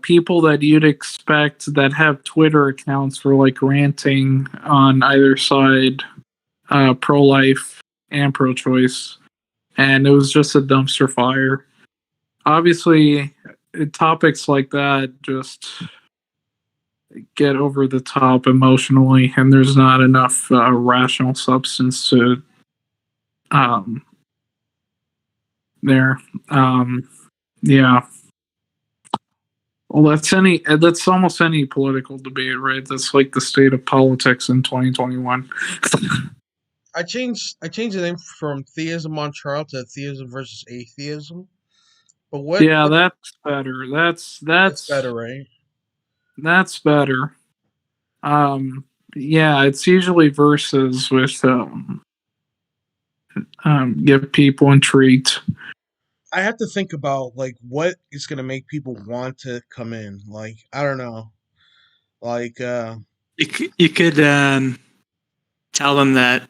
people that you'd expect that have Twitter accounts were ranting on either side, pro-life and pro-choice, and it was just a dumpster fire. Obviously, topics like that just get over the top emotionally, and there's not enough rational substance to there. Yeah. Well, that's almost any political debate, right? That's like the state of politics in 2021. I changed the name from Theism Montreal to Theism versus Atheism. But what? Yeah, that's better. That's better, right? That's better. Yeah, it's usually versus with get people intrigued. I have to think about what is gonna make people want to come in. I don't know. You could tell them that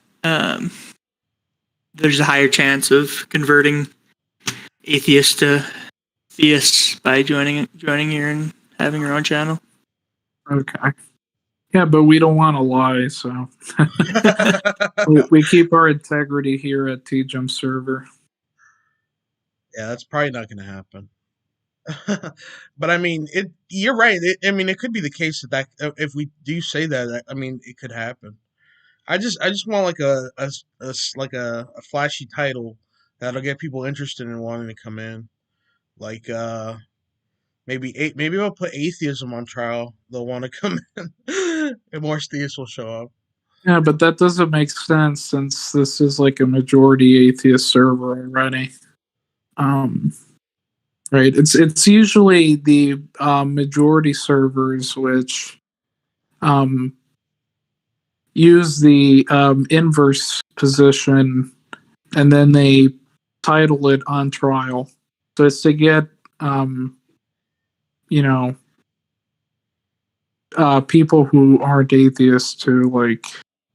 there's a higher chance of converting atheists to theists by joining here and having your own channel. Okay. Yeah, but we don't want to lie, so we keep our integrity here at TJump server. Yeah, that's probably not going to happen. But I mean, it. You're right. I mean, it could be the case that if we do say that, I mean, it could happen. I just want like like a flashy title that'll get people interested in wanting to come in. Like maybe I'll put atheism on trial. They'll want to come in, and more theists will show up. Yeah, but that doesn't make sense since this is like a majority atheist server already. Um, right? It's usually the majority servers which um, use the inverse position, and then they title it on trial. So it's to get you know people who aren't atheists to like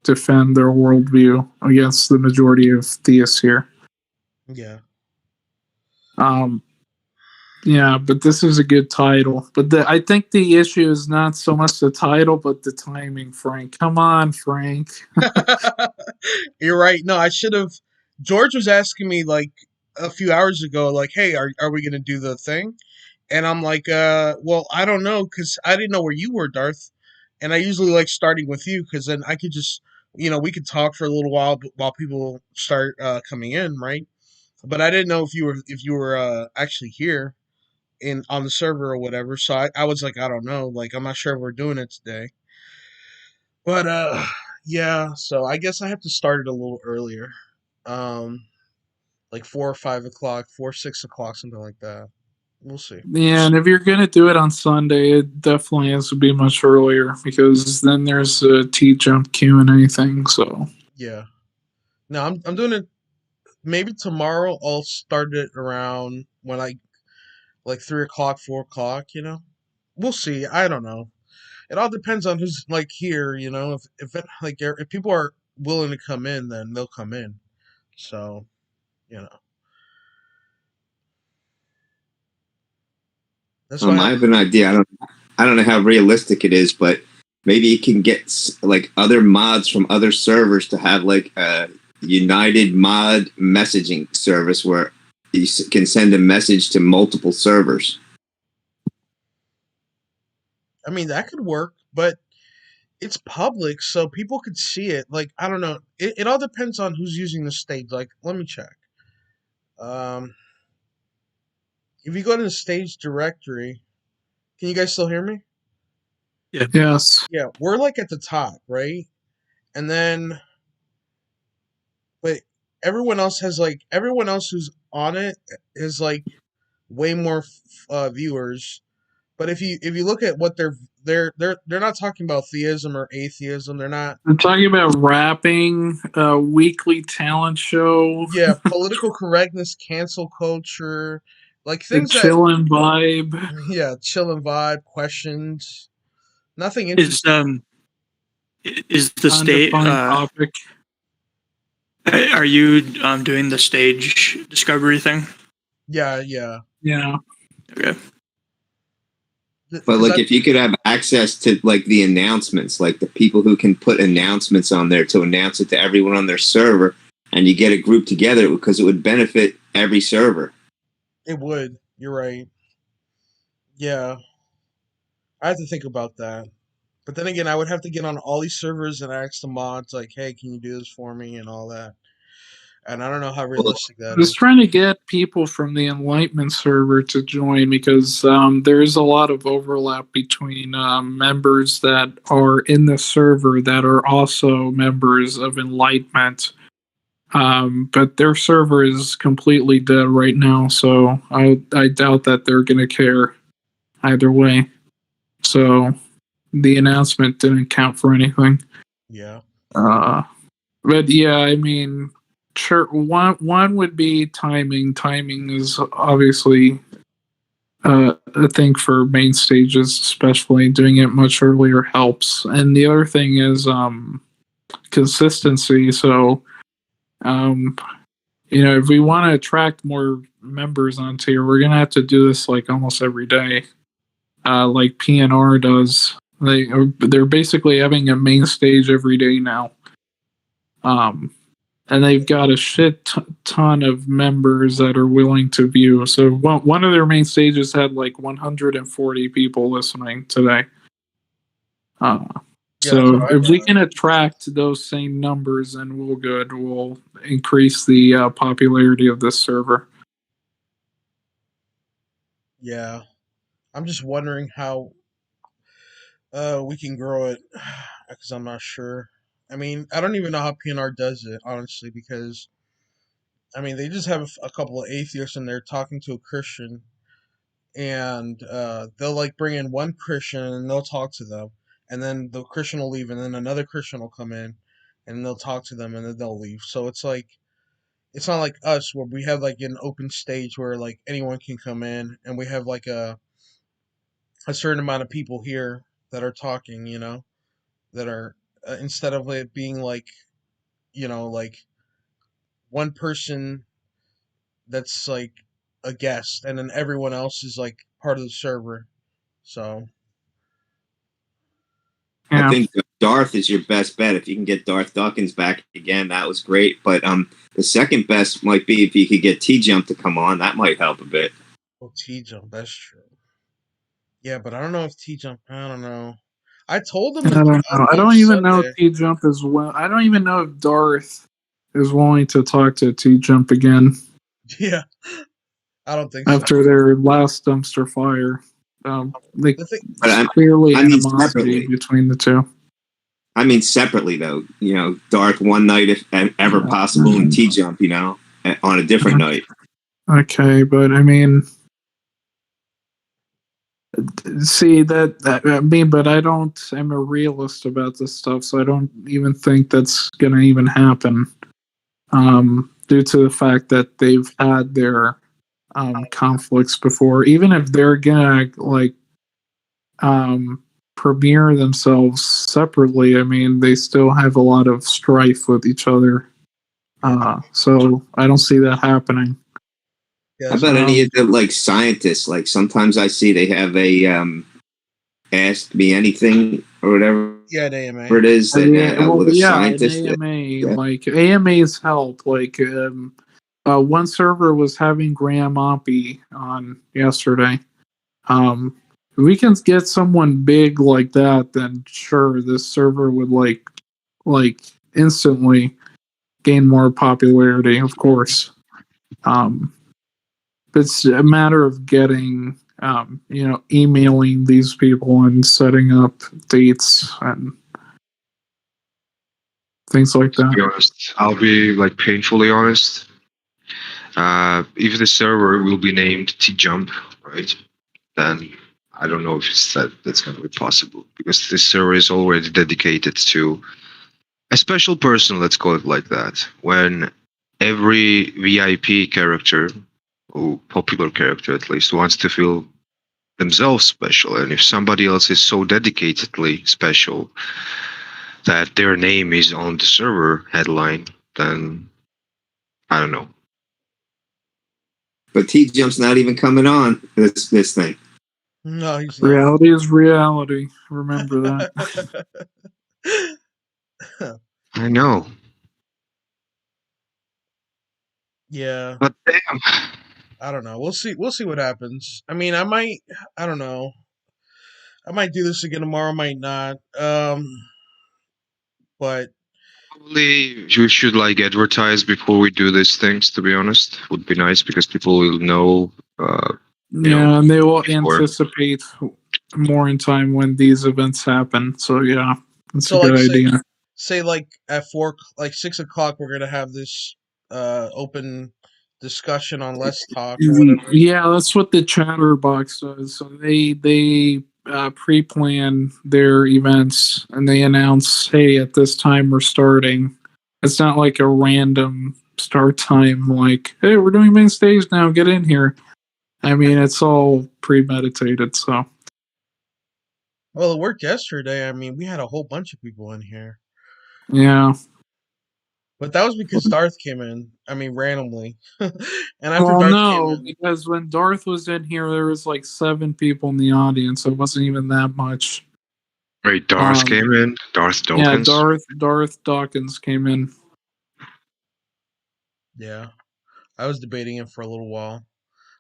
defend their worldview against the majority of theists here. Yeah. Um, yeah, but this is a good title. But I think the issue is not so much the title, but the timing, Frank. Come on, Frank. You're right. No, I should have. George was asking me like a few hours ago, like, "Hey, are we gonna do the thing?" And I'm like, well, I don't know, because I didn't know where you were, Darth. And I usually like starting with you, because then I could just, we could talk for a little while while people start coming in, right? But I didn't know if you were actually here in on the server or whatever. So I was like, I don't know, like I'm not sure if we're doing it today. But yeah, so I guess I have to start it a little earlier. Um like 4 or 5 o'clock, 4, 6 o'clock, something like that. We'll see. Yeah, and if you're gonna do it on Sunday, it definitely has to be much earlier because then there's a TJump Q&A thing. So Yeah. No, I'm doing it maybe tomorrow. I'll start it around when I like 3 o'clock, 4 o'clock, We'll see. I don't know. It all depends on who's like here, if people are willing to come in, then they'll come in. So, you know. That's why I have an idea. I don't know how realistic it is, but maybe you can get like other mods from other servers to have like a united mod messaging service where you can send a message to multiple servers. I mean, that could work, but it's public, so people could see it. Like, I don't know. It all depends on who's using the stage. Like, let me check. Um, if you go to the stage directory, can you guys still hear me? yes, Yeah, we're like at the top, right? And then, but everyone else who's on it is like way more viewers. But if you look at what they're not talking about theism or atheism. They're not. I'm talking about rapping, weekly talent show, Yeah, political correctness, cancel culture, like the things that. chillin' vibe. Yeah, chill and vibe, questions, nothing Is interesting. is the state? Undefined topic. Are you doing the stage discovery thing? Yeah, yeah. Yeah. Okay. But 'Cause like if you could have access to like the announcements, like the people who can put announcements on there to announce it to everyone on their server, and you get a group together because it would benefit every server. it would. You're right. Yeah, I have to think about that. But then again, I would have to get on all these servers and ask the mods, like, "Hey, can you do this for me?" and all that. And I don't know how realistic I that was is. trying to get people from the Enlightenment server to join because there is a lot of overlap between members that are in the server that are also members of Enlightenment. But their server is completely dead right now, so I doubt that they're going to care either way. So the announcement didn't count for anything. Yeah. But yeah, I mean, sure. One would be timing. Timing is obviously a thing for main stages, especially doing it much earlier helps. And the other thing is consistency. So, if we want to attract more members onto here, we're gonna have to do this like almost every day, like PNR does. They're basically having a main stage every day now. and they've got a ton of members that are willing to view. So one of their main stages had like 140 people listening today. So if we can attract those same numbers, then we'll good. We'll increase the popularity of this server. Yeah, I'm just wondering how we can grow it because I'm not sure. I mean, I don't even know how PNR does it, honestly, because I mean, they just have a couple of atheists in there talking to a Christian, and they'll like bring in one Christian and they'll talk to them, and then the Christian will leave, and then another Christian will come in, and they'll talk to them, and then they'll leave. So it's like it's not like us where we have like an open stage where like anyone can come in, and we have like a certain amount of people here that are talking, that are instead of it being like like one person that's like a guest, and then everyone else is like part of the server. So I Yeah. think Darth is your best bet. If you can get Darth Dawkins back again, that was great. But the second best might be if you could get TJump to come on. That might help a bit. TJump, that's true. Yeah, but I don't know if TJump. I don't know. I told him I to don't know. I don't even know Sunday. if TJump is well. I don't even know if Darth is willing to talk to TJump again Yeah, I don't think so. after their last dumpster fire. They The thing, But clearly I mean animosity separately. between the two. I mean separately though. Darth one night if ever possible, and TJump. On a different night. Okay, but I mean, see that I mean, but I don't. I'm a realist about this stuff, so I don't even think that's gonna even happen. Due to the fact that they've had their conflicts before, even if they're gonna like premiere themselves separately, I mean, they still have a lot of strife with each other. So I don't see that happening. yeah, How about any of the like scientists? Like sometimes I see they have a ask me anything or whatever. yeah, an AMA. It is that with a scientist. An AMA, like AMA's help. Like one server was having Graham Oppie on yesterday. If we can get someone big like that, then sure, this server would like instantly gain more popularity, of course. It's a matter of getting, emailing these people and setting up dates and things like To be that. honest, I'll be like painfully honest. If the server will be named TJump, right? Then I don't know if that's going to be possible because this server is already dedicated to a special person. Let's call it like that. When every VIP character, or popular character at least, wants to feel themselves special, and if somebody else is so dedicatedly special that their name is on the server headline, then I don't know. But TJump's not even coming on this thing. No, he's not. Reality is reality. Remember that. I know, Yeah, but damn. I don't know. We'll see. We'll see what happens. I mean, I might. I don't know. I might do this again tomorrow. Might not. But Probably you should like advertise before we do these things. To be honest, would be nice because people will know. Yeah, and they will before. anticipate more in time when these events happen. So yeah, that's so a good like idea. say like at 6 o'clock we're gonna have this open discussion on Let's Talk or whatever. Yeah, that's what the Chatterbox does. So they pre-plan their events and they announce, hey, at this time we're starting. It's not like a random start time, like, hey, we're doing main stage now, get in here. I mean, it's all premeditated. So Well, it worked yesterday. I mean, we had a whole bunch of people in here, yeah. but that was because Darth came in. I mean, randomly, and after Well, Darth came no, in, because when Darth was in here, there was like 7 people in the audience. So it wasn't even that much. Right, Darth came in. Darth Yeah, Dawkins. Darth Dawkins came in. Yeah, I was debating it for a little while,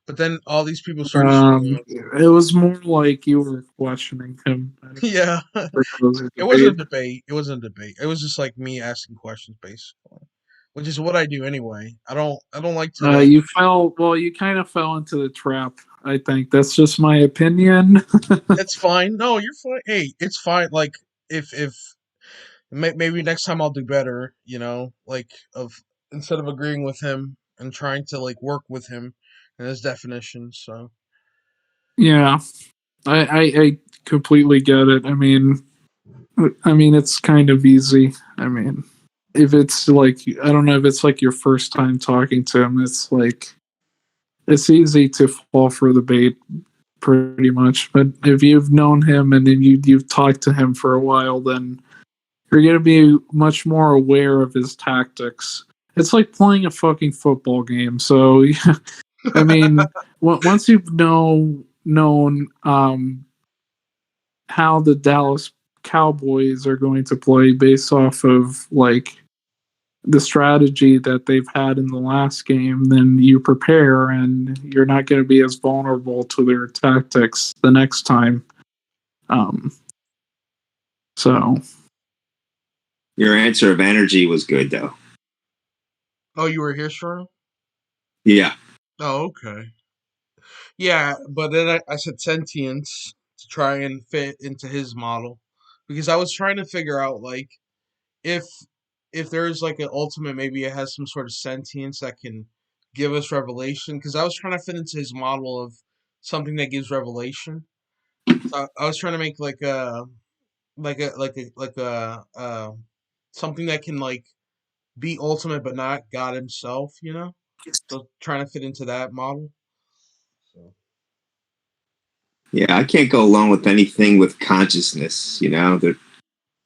but then all these people started showing up. It was more like you were questioning him. I don't Yeah, think it was a it wasn't debate. a debate. It wasn't a debate. It was just like me asking questions, basically, which is what I do anyway. I don't like to like. You fell. Well, you kind of fell into the trap. I think that's just my opinion. It's fine. No, you're fine. Hey, it's fine. Like if maybe next time I'll do better. Like of instead of agreeing with him and trying to like work with him and his definitions. So Yeah, I completely get it. I mean, it's kind of easy. I mean, if it's like, I don't know if it's like your first time talking to him, it's like it's easy to fall for the bait, pretty much. But if you've known him and then you've talked to him for a while, then you're gonna be much more aware of his tactics. It's like playing a fucking football game. So, I mean, once you've known how the Dallas Cowboys are going to play based off of like the strategy that they've had in the last game, then you prepare and you're not going to be as vulnerable to their tactics the next time. Um, so Your answer of energy was good, though. oh, you were here, Sherm? Yeah. Oh, okay. Yeah, but then I said sentience to try and fit into his model because I was trying to figure out like if if there's like an ultimate, maybe it has some sort of sentience that can give us revelation. Because I was trying to fit into his model of something that gives revelation. So I was trying to make like a something that can like be ultimate but not God himself. So trying to fit into that model. So. Yeah, I can't go along with anything with consciousness.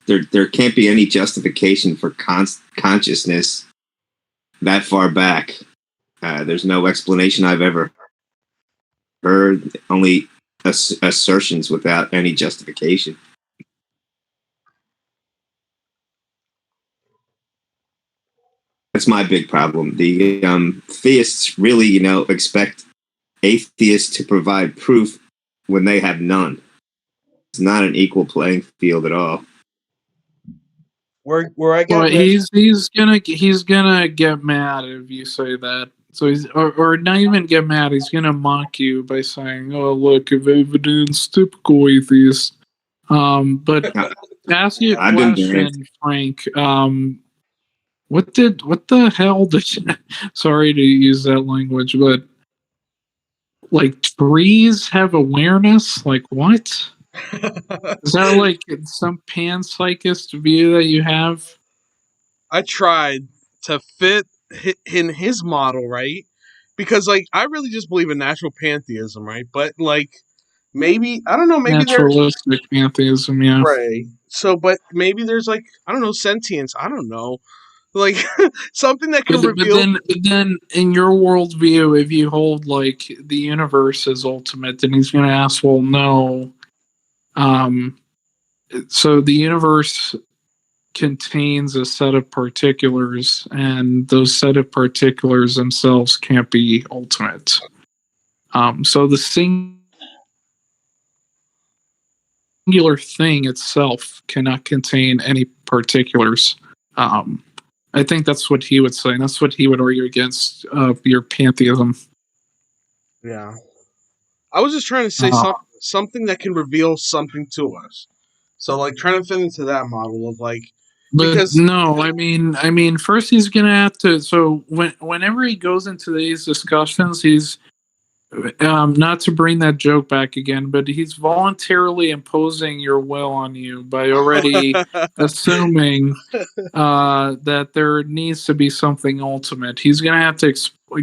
There can't be any justification for consciousness that far back. There's no explanation I've ever heard. Only assertions without any justification. That's my big problem. The theists really, expect atheists to provide proof when they have none. It's not an equal playing field at all. Where I well, get mixed. he's gonna get mad if you say that. So or not even get mad. He's gonna mock you by saying, "Oh, look of evidence, typical atheist." But to ask you a I've been banned. question, Frank. What the hell did? Sorry to use that language, but like trees have awareness? Like what? Is that like some panpsychist view that you have? I tried to fit in his model, right? Because like I really just believe in natural pantheism, right? But like maybe I don't know, maybe there's Naturalistic pantheism, yeah. right. So, but maybe there's like I don't know sentience. I don't know, like something that can reveal. But then in your worldview, if you hold like the universe as ultimate, then he's going to ask, well, no. So the universe contains a set of particulars, and those set of particulars themselves can't be ultimate. So the singular thing itself cannot contain any particulars. I think that's what he would say. And that's what he would argue against your pantheism. Yeah, I was just trying to say Uh, something that can reveal something to us. So like trying to fit into that model of like but because no, I mean, first he's gonna have to. So whenever he goes into these discussions, he's not to bring that joke back again, but he's voluntarily imposing your will on you by already assuming that there needs to be something ultimate. He's going to have to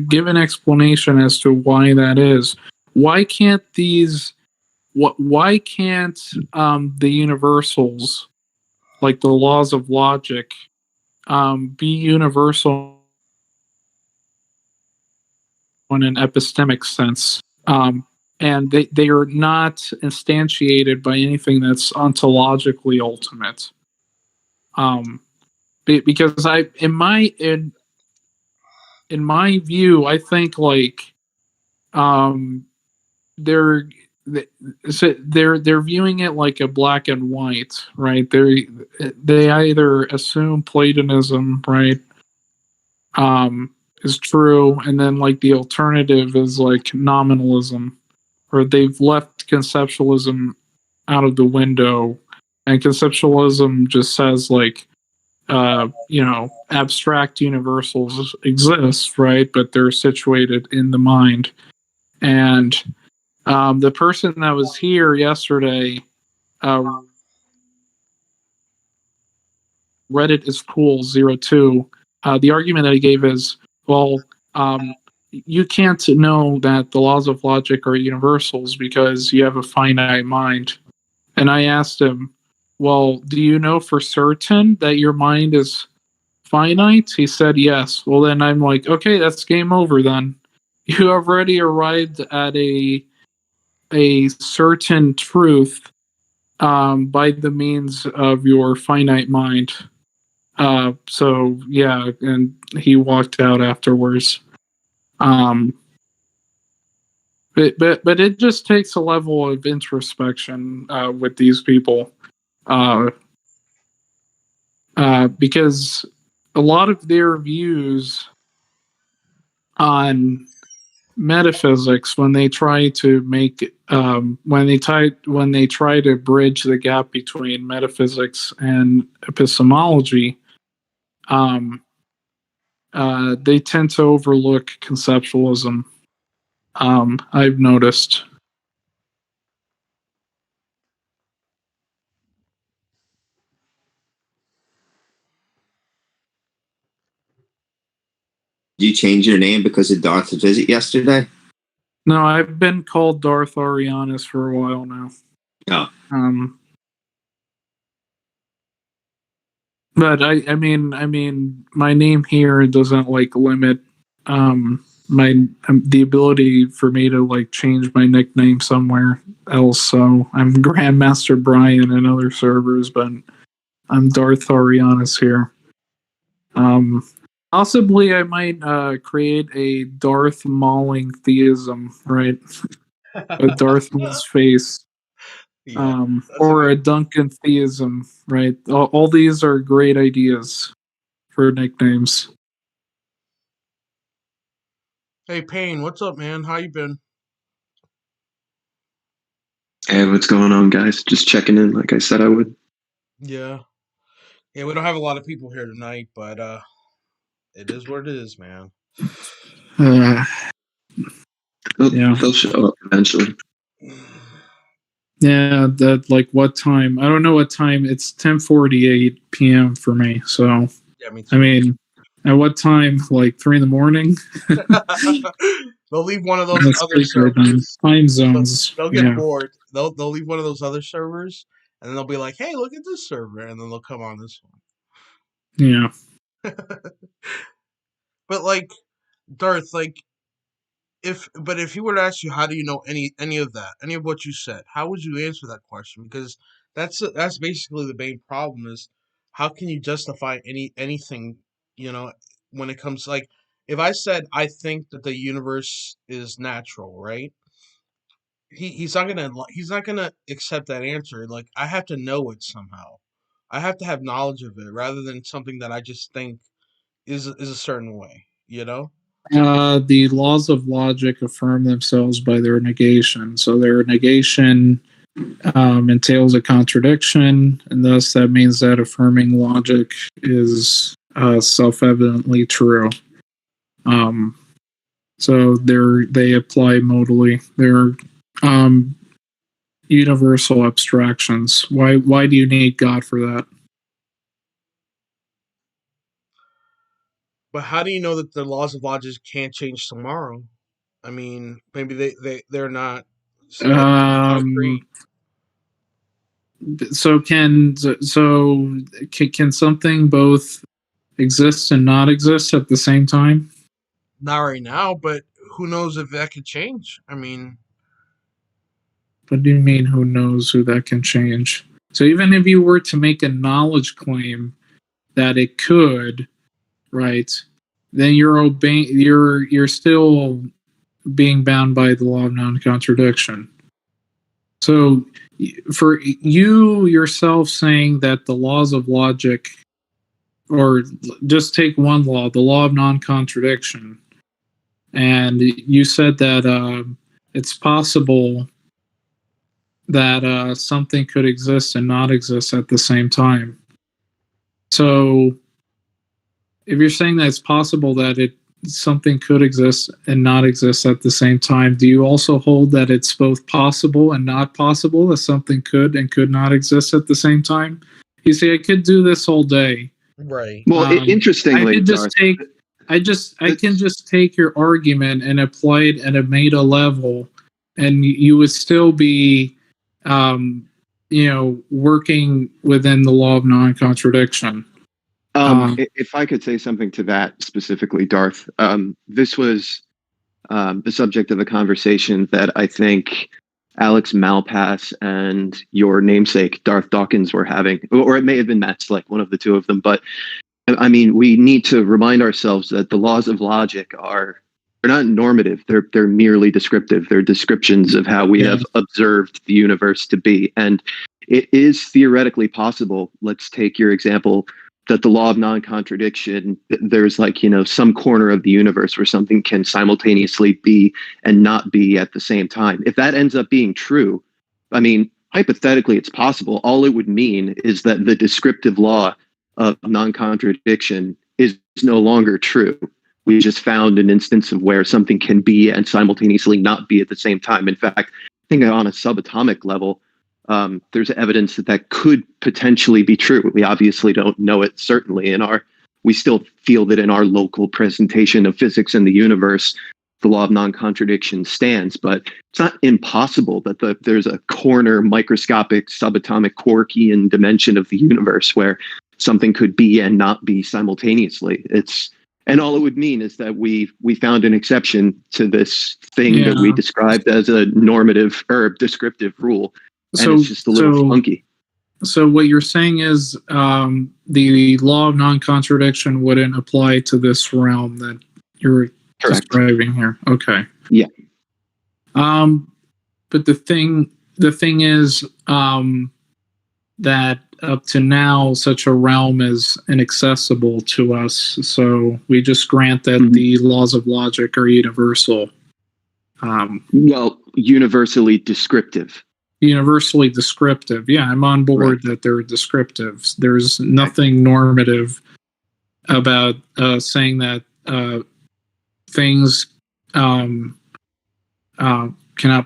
give an explanation as to why that is. Why can't these? Why can't the universals, like the laws of logic, be universal in an epistemic sense? And they are not instantiated by anything that's ontologically ultimate. Because in my view, I think like they're they're viewing it like a black and white, right? They either assume Platonism, right, is true, and then like the alternative is like nominalism, or they've left conceptualism out of the window, and conceptualism just says like abstract universals exist, right? But they're situated in the mind. And the person that was here yesterday, Reddit is cool 02. The argument that he gave is, well, you can't know that the laws of logic are universals because you have a finite mind. And I asked him, well, do you know for certain that your mind is finite? He said yes. Well, then I'm like, okay, that's game over then. You have already arrived at a certain truth by the means of your finite mind. So yeah, and he walked out afterwards. But it just takes a level of introspection with these people, because a lot of their views on metaphysics, when they try to make when they try to bridge the gap between metaphysics and epistemology, they tend to overlook conceptualism. I've noticed. Did you change your name because of Darth's visit yesterday? No, I've been called Darth Arianis for a while now. Oh. But I mean, my name here doesn't like limit my the ability for me to like change my nickname somewhere else. So I'm Grandmaster Brian in other servers, but I'm Darth Arianis here. Possibly I might create a Darth mauling theism, right? With Darth Maul's face. Yeah, Or a Duncan theism, right? All these are great ideas for nicknames. Hey, Payne, what's up, man? How you been? Hey, what's going on, guys? Just checking in, like I said I would. Yeah. Yeah, we don't have a lot of people here tonight, but it is what it is, man. Yeah. They'll show up eventually. Yeah, that like what time? I don't know what time. It's 10:48 p.m. for me. So Yeah, me I too. mean, at what time? Like 3 in the morning? They'll leave one of those That's other pretty good, man. servers. Time zones. They'll get Yeah. bored. They'll leave one of those other servers, and then they'll be like, "Hey, look at this server," and then they'll come on this Yeah. one. But like, Darth, like, if you were to ask you, how do you know any of that, any of what you said, how would you answer that question? Because that's basically the main problem is how can you justify anything, you know, when it comes like if I said I think that the universe is natural, right? He's not gonna accept that answer. Like I have to know it somehow. I have to have knowledge of it rather than something that I just think is a certain way, you know? The laws of logic affirm themselves by their negation. So their negation entails a contradiction, and thus that means that affirming logic is self-evidently true. So they apply modally. They're universal abstractions. Why do you need God for that? But how do you know that the laws of logic can't change tomorrow? I mean, maybe they're not concrete. Um, can something both exist and not exist at the same time? Not right now, but who knows if that could change? I mean, What do you mean? Who knows who that can change? So even if you were to make a knowledge claim that it could, right? then you're obeying. You're still being bound by the law of non-contradiction. So, for you yourself saying that the laws of logic, or just take one law, the law of non-contradiction, and you said that it's possible that something could exist and not exist at the same time. So, if you're saying that it's possible that something could exist and not exist at the same time, do you also hold that it's both possible and not possible that something could and could not exist at the same time? You see, I could do this all day. Right. Well, I interestingly, could just Darth, take. I can just take your argument and apply it at a meta level, and you would still be, working within the law of non-contradiction. if I could say something to that specifically, Darth, this was the subject of a conversation that I think Alex Malpass and your namesake Darth Dawkins were having, or it may have been Matt Slick, one of the two of them. But I mean, we need to remind ourselves that the laws of logic they're not normative. They're merely descriptive. They're descriptions of how we have observed the universe to be, and it is theoretically possible. Let's take your example that the law of non-contradiction, there's some corner of the universe where something can simultaneously be and not be at the same time. If that ends up being true, I mean, hypothetically, it's possible. All it would mean is that the descriptive law of non-contradiction is no longer true. We just found an instance of where something can be and simultaneously not be at the same time. In fact, I think on a subatomic level, there's evidence that could potentially be true. We obviously don't know it certainly. We still feel that in our local presentation of physics and the universe, the law of non-contradiction stands. But it's not impossible that there's a corner, microscopic, subatomic, Quarkian dimension of the universe where something could be and not be simultaneously. And all it would mean is that we found an exception to this thing that we described as a normative or descriptive rule. And it's just a little funky. So what you're saying is the law of non-contradiction wouldn't apply to this realm that you're describing here. Okay. Yeah. But the thing is that up to now, such a realm is inaccessible to us. So we just grant that the laws of logic are universal. Universally descriptive. Universally descriptive. Yeah, I'm on board that they're descriptive. There's nothing normative about saying that things cannot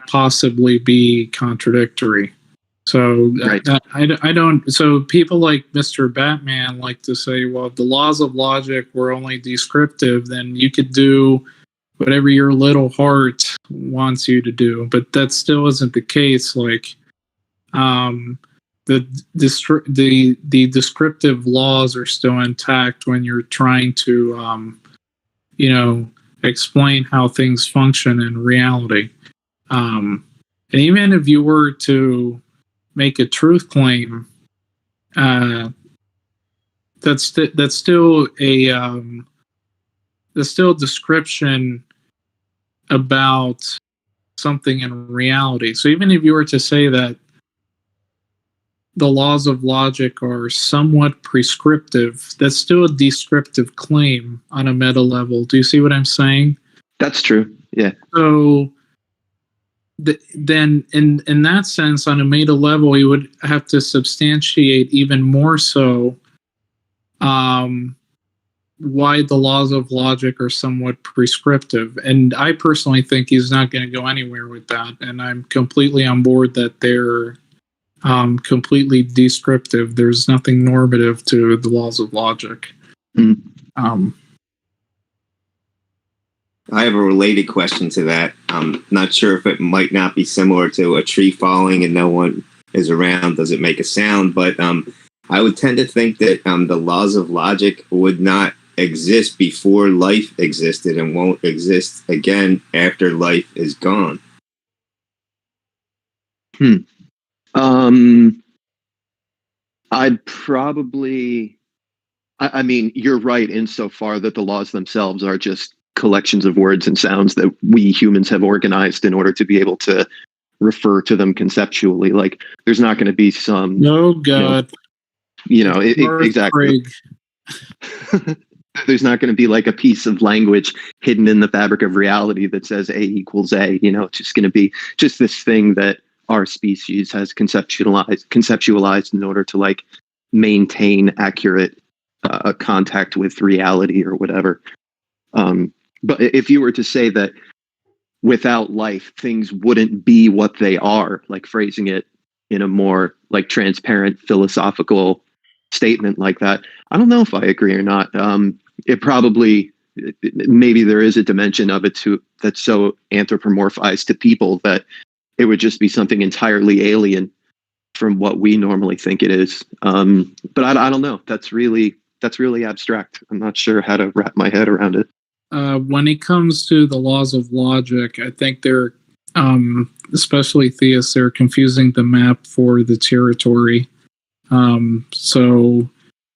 possibly be contradictory. So I don't. So people like Mr. Batman like to say, well, if the laws of logic were only descriptive, then you could do whatever your little heart wants you to do. But that still isn't the case. Like, the descriptive laws are still intact when you're trying to, explain how things function in reality. And even if you were to make a truth claim, that's still a description about something in reality. So even if you were to say that the laws of logic are somewhat prescriptive, that's still a descriptive claim on a meta level. Do you see what I'm saying? That's true. Yeah. So then in that sense, on a meta level, you would have to substantiate even more so why the laws of logic are somewhat prescriptive. And I personally think he's not going to go anywhere with that. And I'm completely on board that they're completely descriptive. There's nothing normative to the laws of logic. I have a related question to that. I'm not sure if it might not be similar to a tree falling and no one is around. Does it make a sound? But I would tend to think that the laws of logic would not exist before life existed and won't exist again after life is gone. I'd probably I mean, you're right insofar that the laws themselves are just collections of words and sounds that we humans have organized in order to be able to refer to them conceptually. Like, there's not going to be some, Oh God. Exactly. There's not going to be like a piece of language hidden in the fabric of reality that says A equals A. It's just going to be just this thing that our species has conceptualized in order to like maintain accurate contact with reality or whatever. But if you were to say that without life, things wouldn't be what they are, like phrasing it in a more like transparent philosophical statement like that, I don't know if I agree or not. It probably, maybe there is a dimension of it that's so anthropomorphized to people that it would just be something entirely alien from what we normally think it is. But I don't know. That's really abstract. I'm not sure how to wrap my head around it. When it comes to the laws of logic, I think they're, especially theists, they're confusing the map for the territory. So,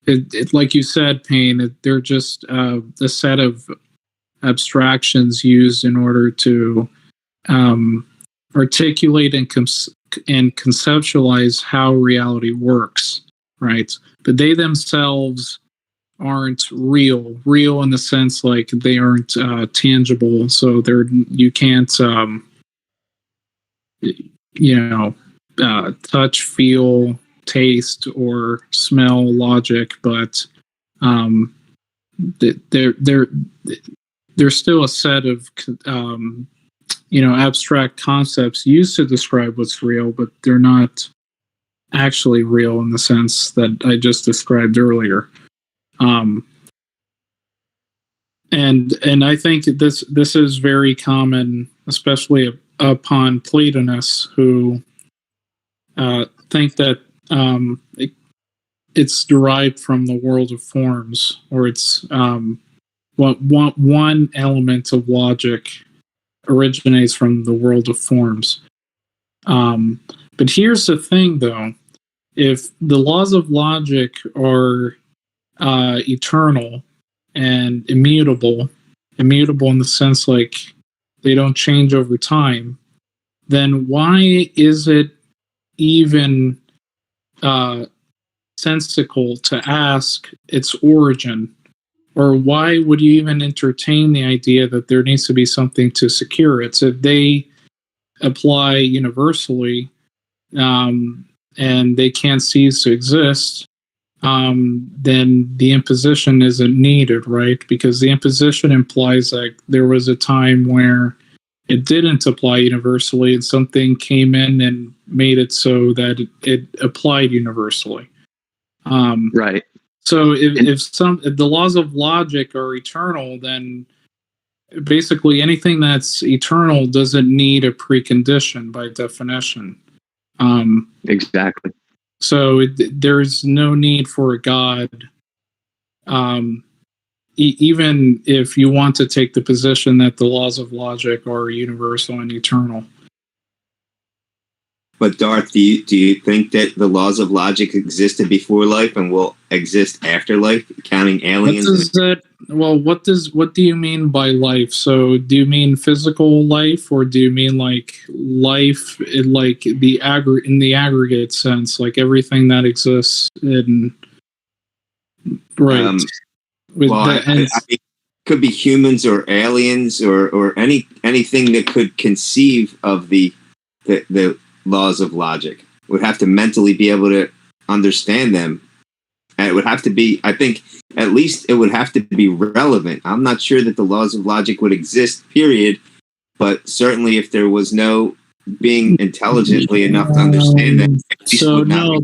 it like you said, Payne, they're just a set of abstractions used in order to articulate and conceptualize how reality works, right? But they themselves aren't real in the sense like they aren't tangible, so you can't touch, feel, taste, or smell logic, but they're still a set of abstract concepts used to describe what's real, but they're not actually real in the sense that I just described earlier. And I think this is very common, especially upon Platonists who think that it's derived from the world of forms, or it's one element of logic originates from the world of forms. But here's the thing, though: if the laws of logic are eternal and immutable in the sense like they don't change over time, then why is it even sensical to ask its origin? Or why would you even entertain the idea that there needs to be something to secure it? So if they apply universally, and they can't cease to exist, then the imposition isn't needed, right? Because the imposition implies that there was a time where it didn't apply universally and something came in and made it so that it applied universally. Right. So if the laws of logic are eternal, then basically anything that's eternal doesn't need a precondition by definition. Exactly. So there's no need for a God, even if you want to take the position that the laws of logic are universal and eternal. But Darth, do you think that the laws of logic existed before life and will exist after life, counting aliens? What do you mean by life? So do you mean physical life, or do you mean like life in like in the aggregate sense, like everything that exists in right? It could be humans or aliens or anything that could conceive of the laws of logic. Would have to mentally be able to understand them, and it would have to be, I think, at least it would have to be relevant. I'm not sure that the laws of logic would exist, period, but certainly if there was no being intelligently enough to understand them, so no,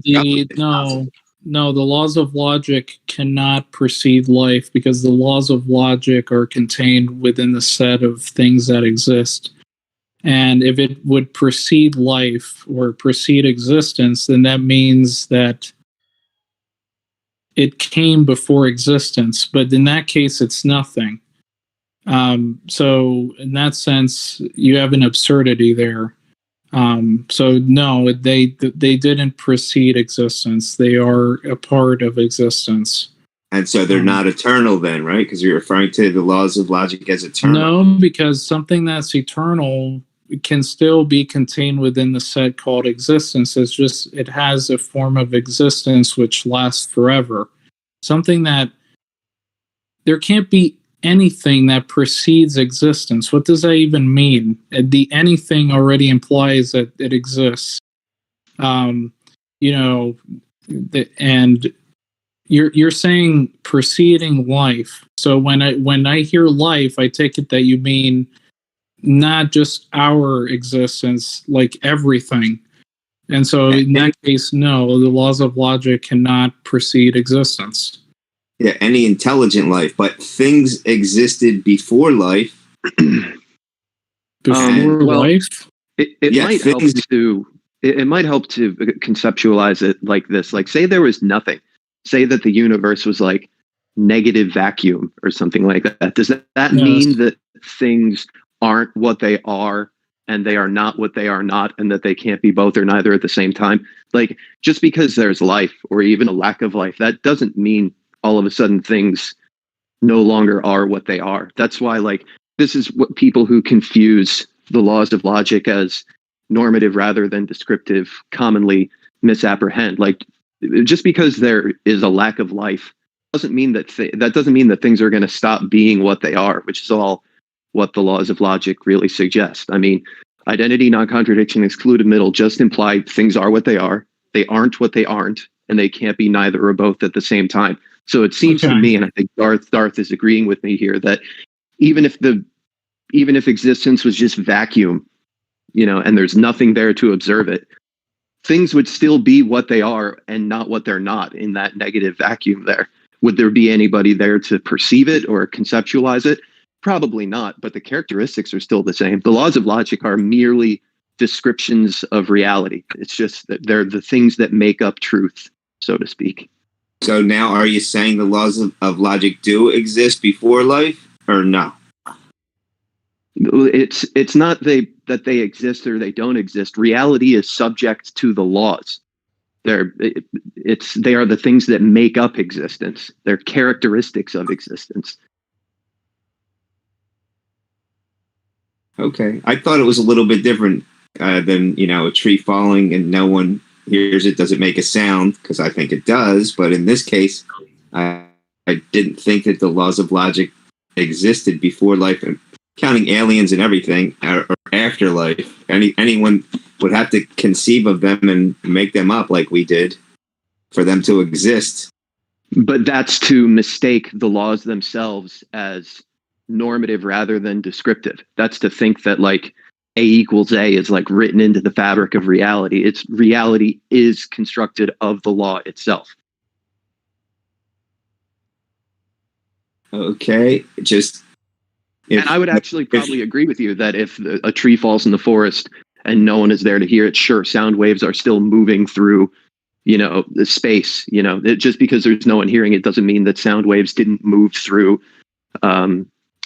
the laws of logic cannot precede life, because the laws of logic are contained within the set of things that exist. And if it would precede life or precede existence, then that means that it came before existence. But in that case, it's nothing. So in that sense, you have an absurdity there. So no, they didn't precede existence. They are a part of existence. And so they're not eternal then, right? Because you're referring to the laws of logic as eternal. No, because something that's eternal can still be contained within the set called existence. It's just it has a form of existence which lasts forever. Something that there can't be anything that precedes existence. What does that even mean? The anything already implies that it exists. You know, and you're saying preceding life. So when I hear life, I take it that you mean not just our existence, like everything. And so in that case, no, the laws of logic cannot precede existence. Yeah, any intelligent life, but things existed before life. Before life? It might help to it might help to conceptualize it like this. Like, say there was nothing. Say that the universe was like negative vacuum or something like that. Does that mean that things aren't what they are and they are not what they are not, and that they can't be both or neither at the same time? Like, just because there's life or even a lack of life, that doesn't mean all of a sudden things no longer are what they are. That's why, like, this is what people who confuse the laws of logic as normative rather than descriptive commonly misapprehend. Like, just because there is a lack of life doesn't mean that doesn't mean that things are going to stop being what they are, which is all what the laws of logic really suggest. I mean, identity, non-contradiction, excluded middle just imply things are what they are, they aren't what they aren't, and they can't be neither or both at the same time. So it seems to me, and I think Darth is agreeing with me here, that even if existence was just vacuum, you know, and there's nothing there to observe it, things would still be what they are and not what they're not in that negative vacuum there. Would there be anybody there to perceive it or conceptualize it? Probably not, but the characteristics are still the same. The laws of logic are merely descriptions of reality. It's just that they're the things that make up truth, so to speak. So now are you saying the laws of logic do exist before life or no? It's not that they exist or they don't exist. Reality is subject to the laws. They are the things that make up existence. They're characteristics of existence. Okay, I thought it was a little bit different than, you know, a tree falling and no one hears it. Does it make a sound? Because I think it does. But in this case, I didn't think that the laws of logic existed before life, and counting aliens and everything, or afterlife. Anyone would have to conceive of them and make them up like we did for them to exist. But that's to mistake the laws themselves as normative rather than descriptive. That's to think that, like, A equals A is like written into the fabric of reality. It's reality is constructed of the law itself. Okay, and I would actually probably agree with you that if a tree falls in the forest and no one is there to hear it, sure, sound waves are still moving through, you know, the space. You know, just because there's no one hearing it doesn't mean that sound waves didn't move through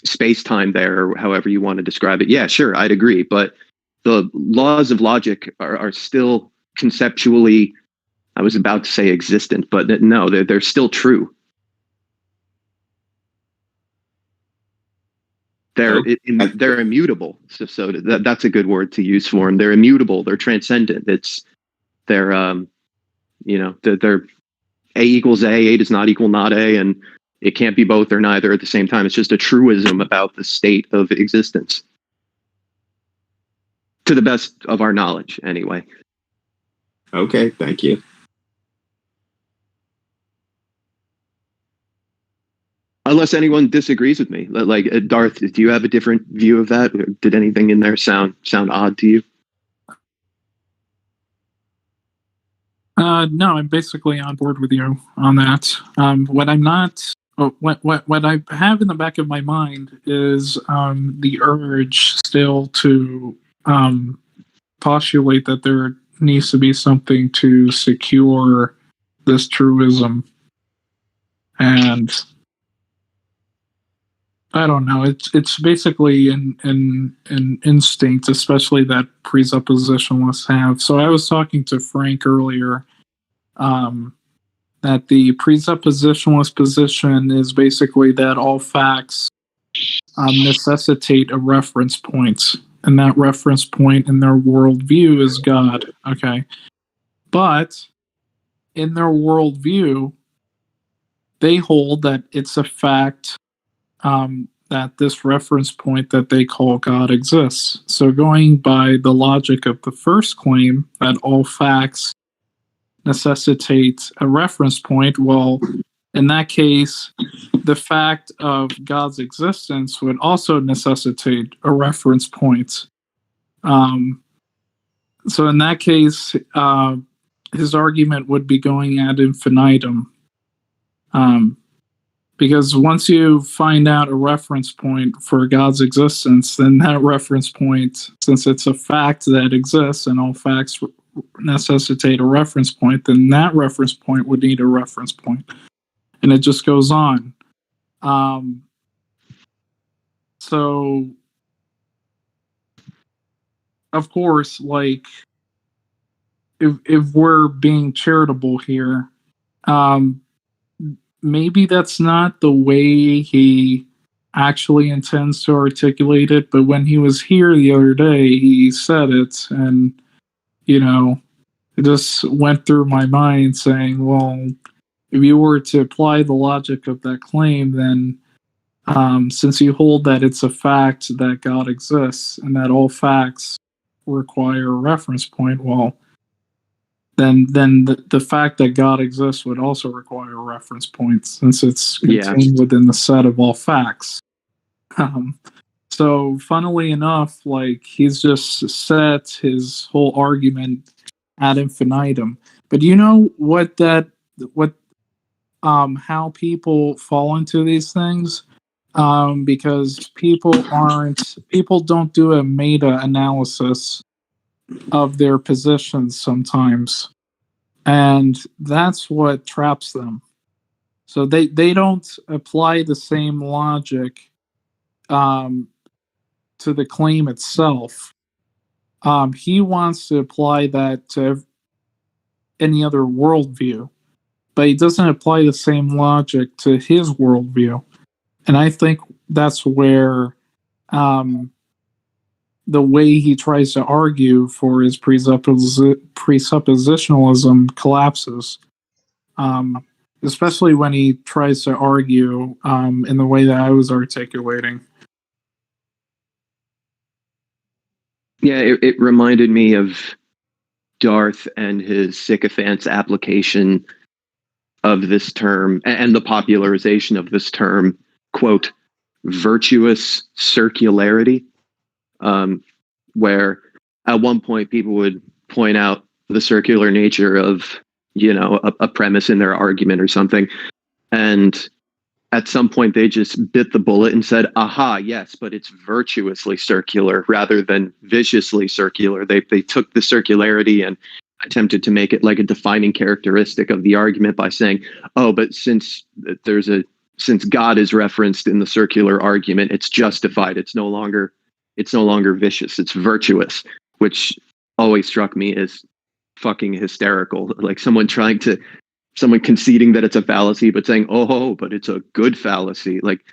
space-time there, or however you want to describe it. Yeah, sure, I'd agree. But the laws of logic are still conceptually, I was about to say existent, but no, they're still true. They're immutable. So that's a good word to use for them. They're immutable. They're transcendent. They're A equals A does not equal not A, and it can't be both or neither at the same time. It's just a truism about the state of existence, to the best of our knowledge, anyway. Okay, thank you. Unless anyone disagrees with me, like Darth, do you have a different view of that? Did anything in there sound odd to you? No, I'm basically on board with you on that. What I'm not, what I have in the back of my mind is the urge still to postulate that there needs to be something to secure this truism, and I don't know. It's basically an instinct, especially that presuppositionalists have. So I was talking to Frank earlier, that that the presuppositionalist position is basically that all facts necessitate a reference point, and that reference point in their worldview is God. Okay, but in their worldview, they hold that it's a fact that this reference point that they call God exists. So, going by the logic of the first claim that all facts necessitate a reference point, well, in that case, the fact of God's existence would also necessitate a reference point. So, in that case, his argument would be going ad infinitum. Because once you find out a reference point for God's existence, then that reference point, since it's a fact that exists and all facts necessitate a reference point, then that reference point would need a reference point. And it just goes on. So, of course, like, if we're being charitable here, maybe that's not the way he actually intends to articulate it, but when he was here the other day, he said it, and, you know, it just went through my mind saying, well, if you were to apply the logic of that claim, then since you hold that it's a fact that God exists and that all facts require a reference point, well, then the fact that God exists would also require a reference point since it's contained within the set of all facts. So, funnily enough, like, he's just set his whole argument ad infinitum. But you know how people fall into these things? Because people don't do a meta analysis of their positions sometimes, and that's what traps them. So they don't apply the same logic to the claim itself. He wants to apply that to any other worldview, but he doesn't apply the same logic to his worldview. And I think that's where the way he tries to argue for his presuppositionalism collapses, especially when he tries to argue in the way that I was articulating. Yeah, it reminded me of Darth and his sycophant's application of this term and the popularization of this term, quote, virtuous circularity. Where at one point people would point out the circular nature of, you know, a premise in their argument or something. And at some point they just bit the bullet and said, aha, yes, but it's virtuously circular rather than viciously circular. They took the circularity and attempted to make it like a defining characteristic of the argument by saying, oh, but since God is referenced in the circular argument, it's justified. It's no longer vicious. It's virtuous, which always struck me as fucking hysterical. Like someone conceding that it's a fallacy, but saying, oh, but it's a good fallacy. Like,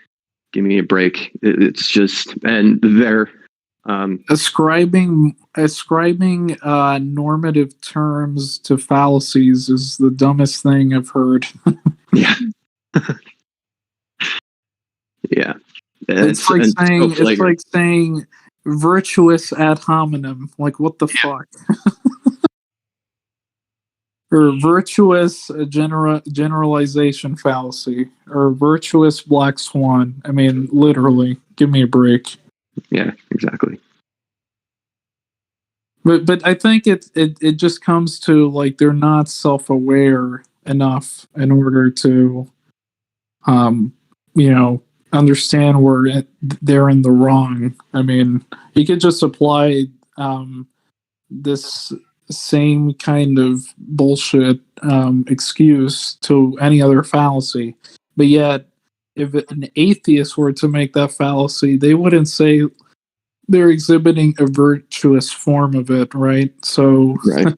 give me a break. It's just, and they're ascribing normative terms to fallacies is the dumbest thing I've heard. Yeah. Yeah. It's like saying virtuous ad hominem. Like, what the fuck? Or virtuous generalization fallacy, or virtuous black swan. I mean, literally, give me a break. Yeah, exactly. But I think it just comes to, like, they're not self-aware enough in order to, understand where they're in the wrong. I mean, you could just apply this same kind of bullshit excuse to any other fallacy. But yet, if an atheist were to make that fallacy, they wouldn't say they're exhibiting a virtuous form of it, right? So, right.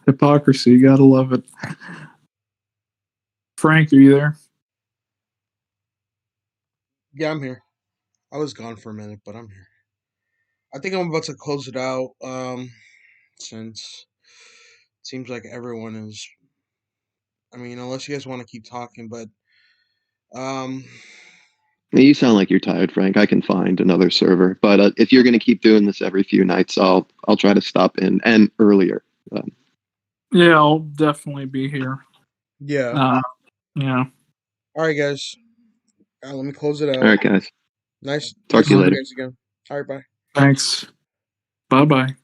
Hypocrisy, you gotta love it. Frank, are you there? Yeah, I'm here. I was gone for a minute, but I'm here. I think I'm about to close it out. Since it seems like everyone is. I mean, unless you guys want to keep talking, but um, You sound like you're tired, Frank. I can find another server, but if you're going to keep doing this every few nights, I'll try to stop in and earlier. Yeah, I'll definitely be here. yeah. Yeah. All right, guys. Let me close it out. All right, guys. Nice. Talk to you seeing later. guys again. All right, bye. Thanks. Bye bye.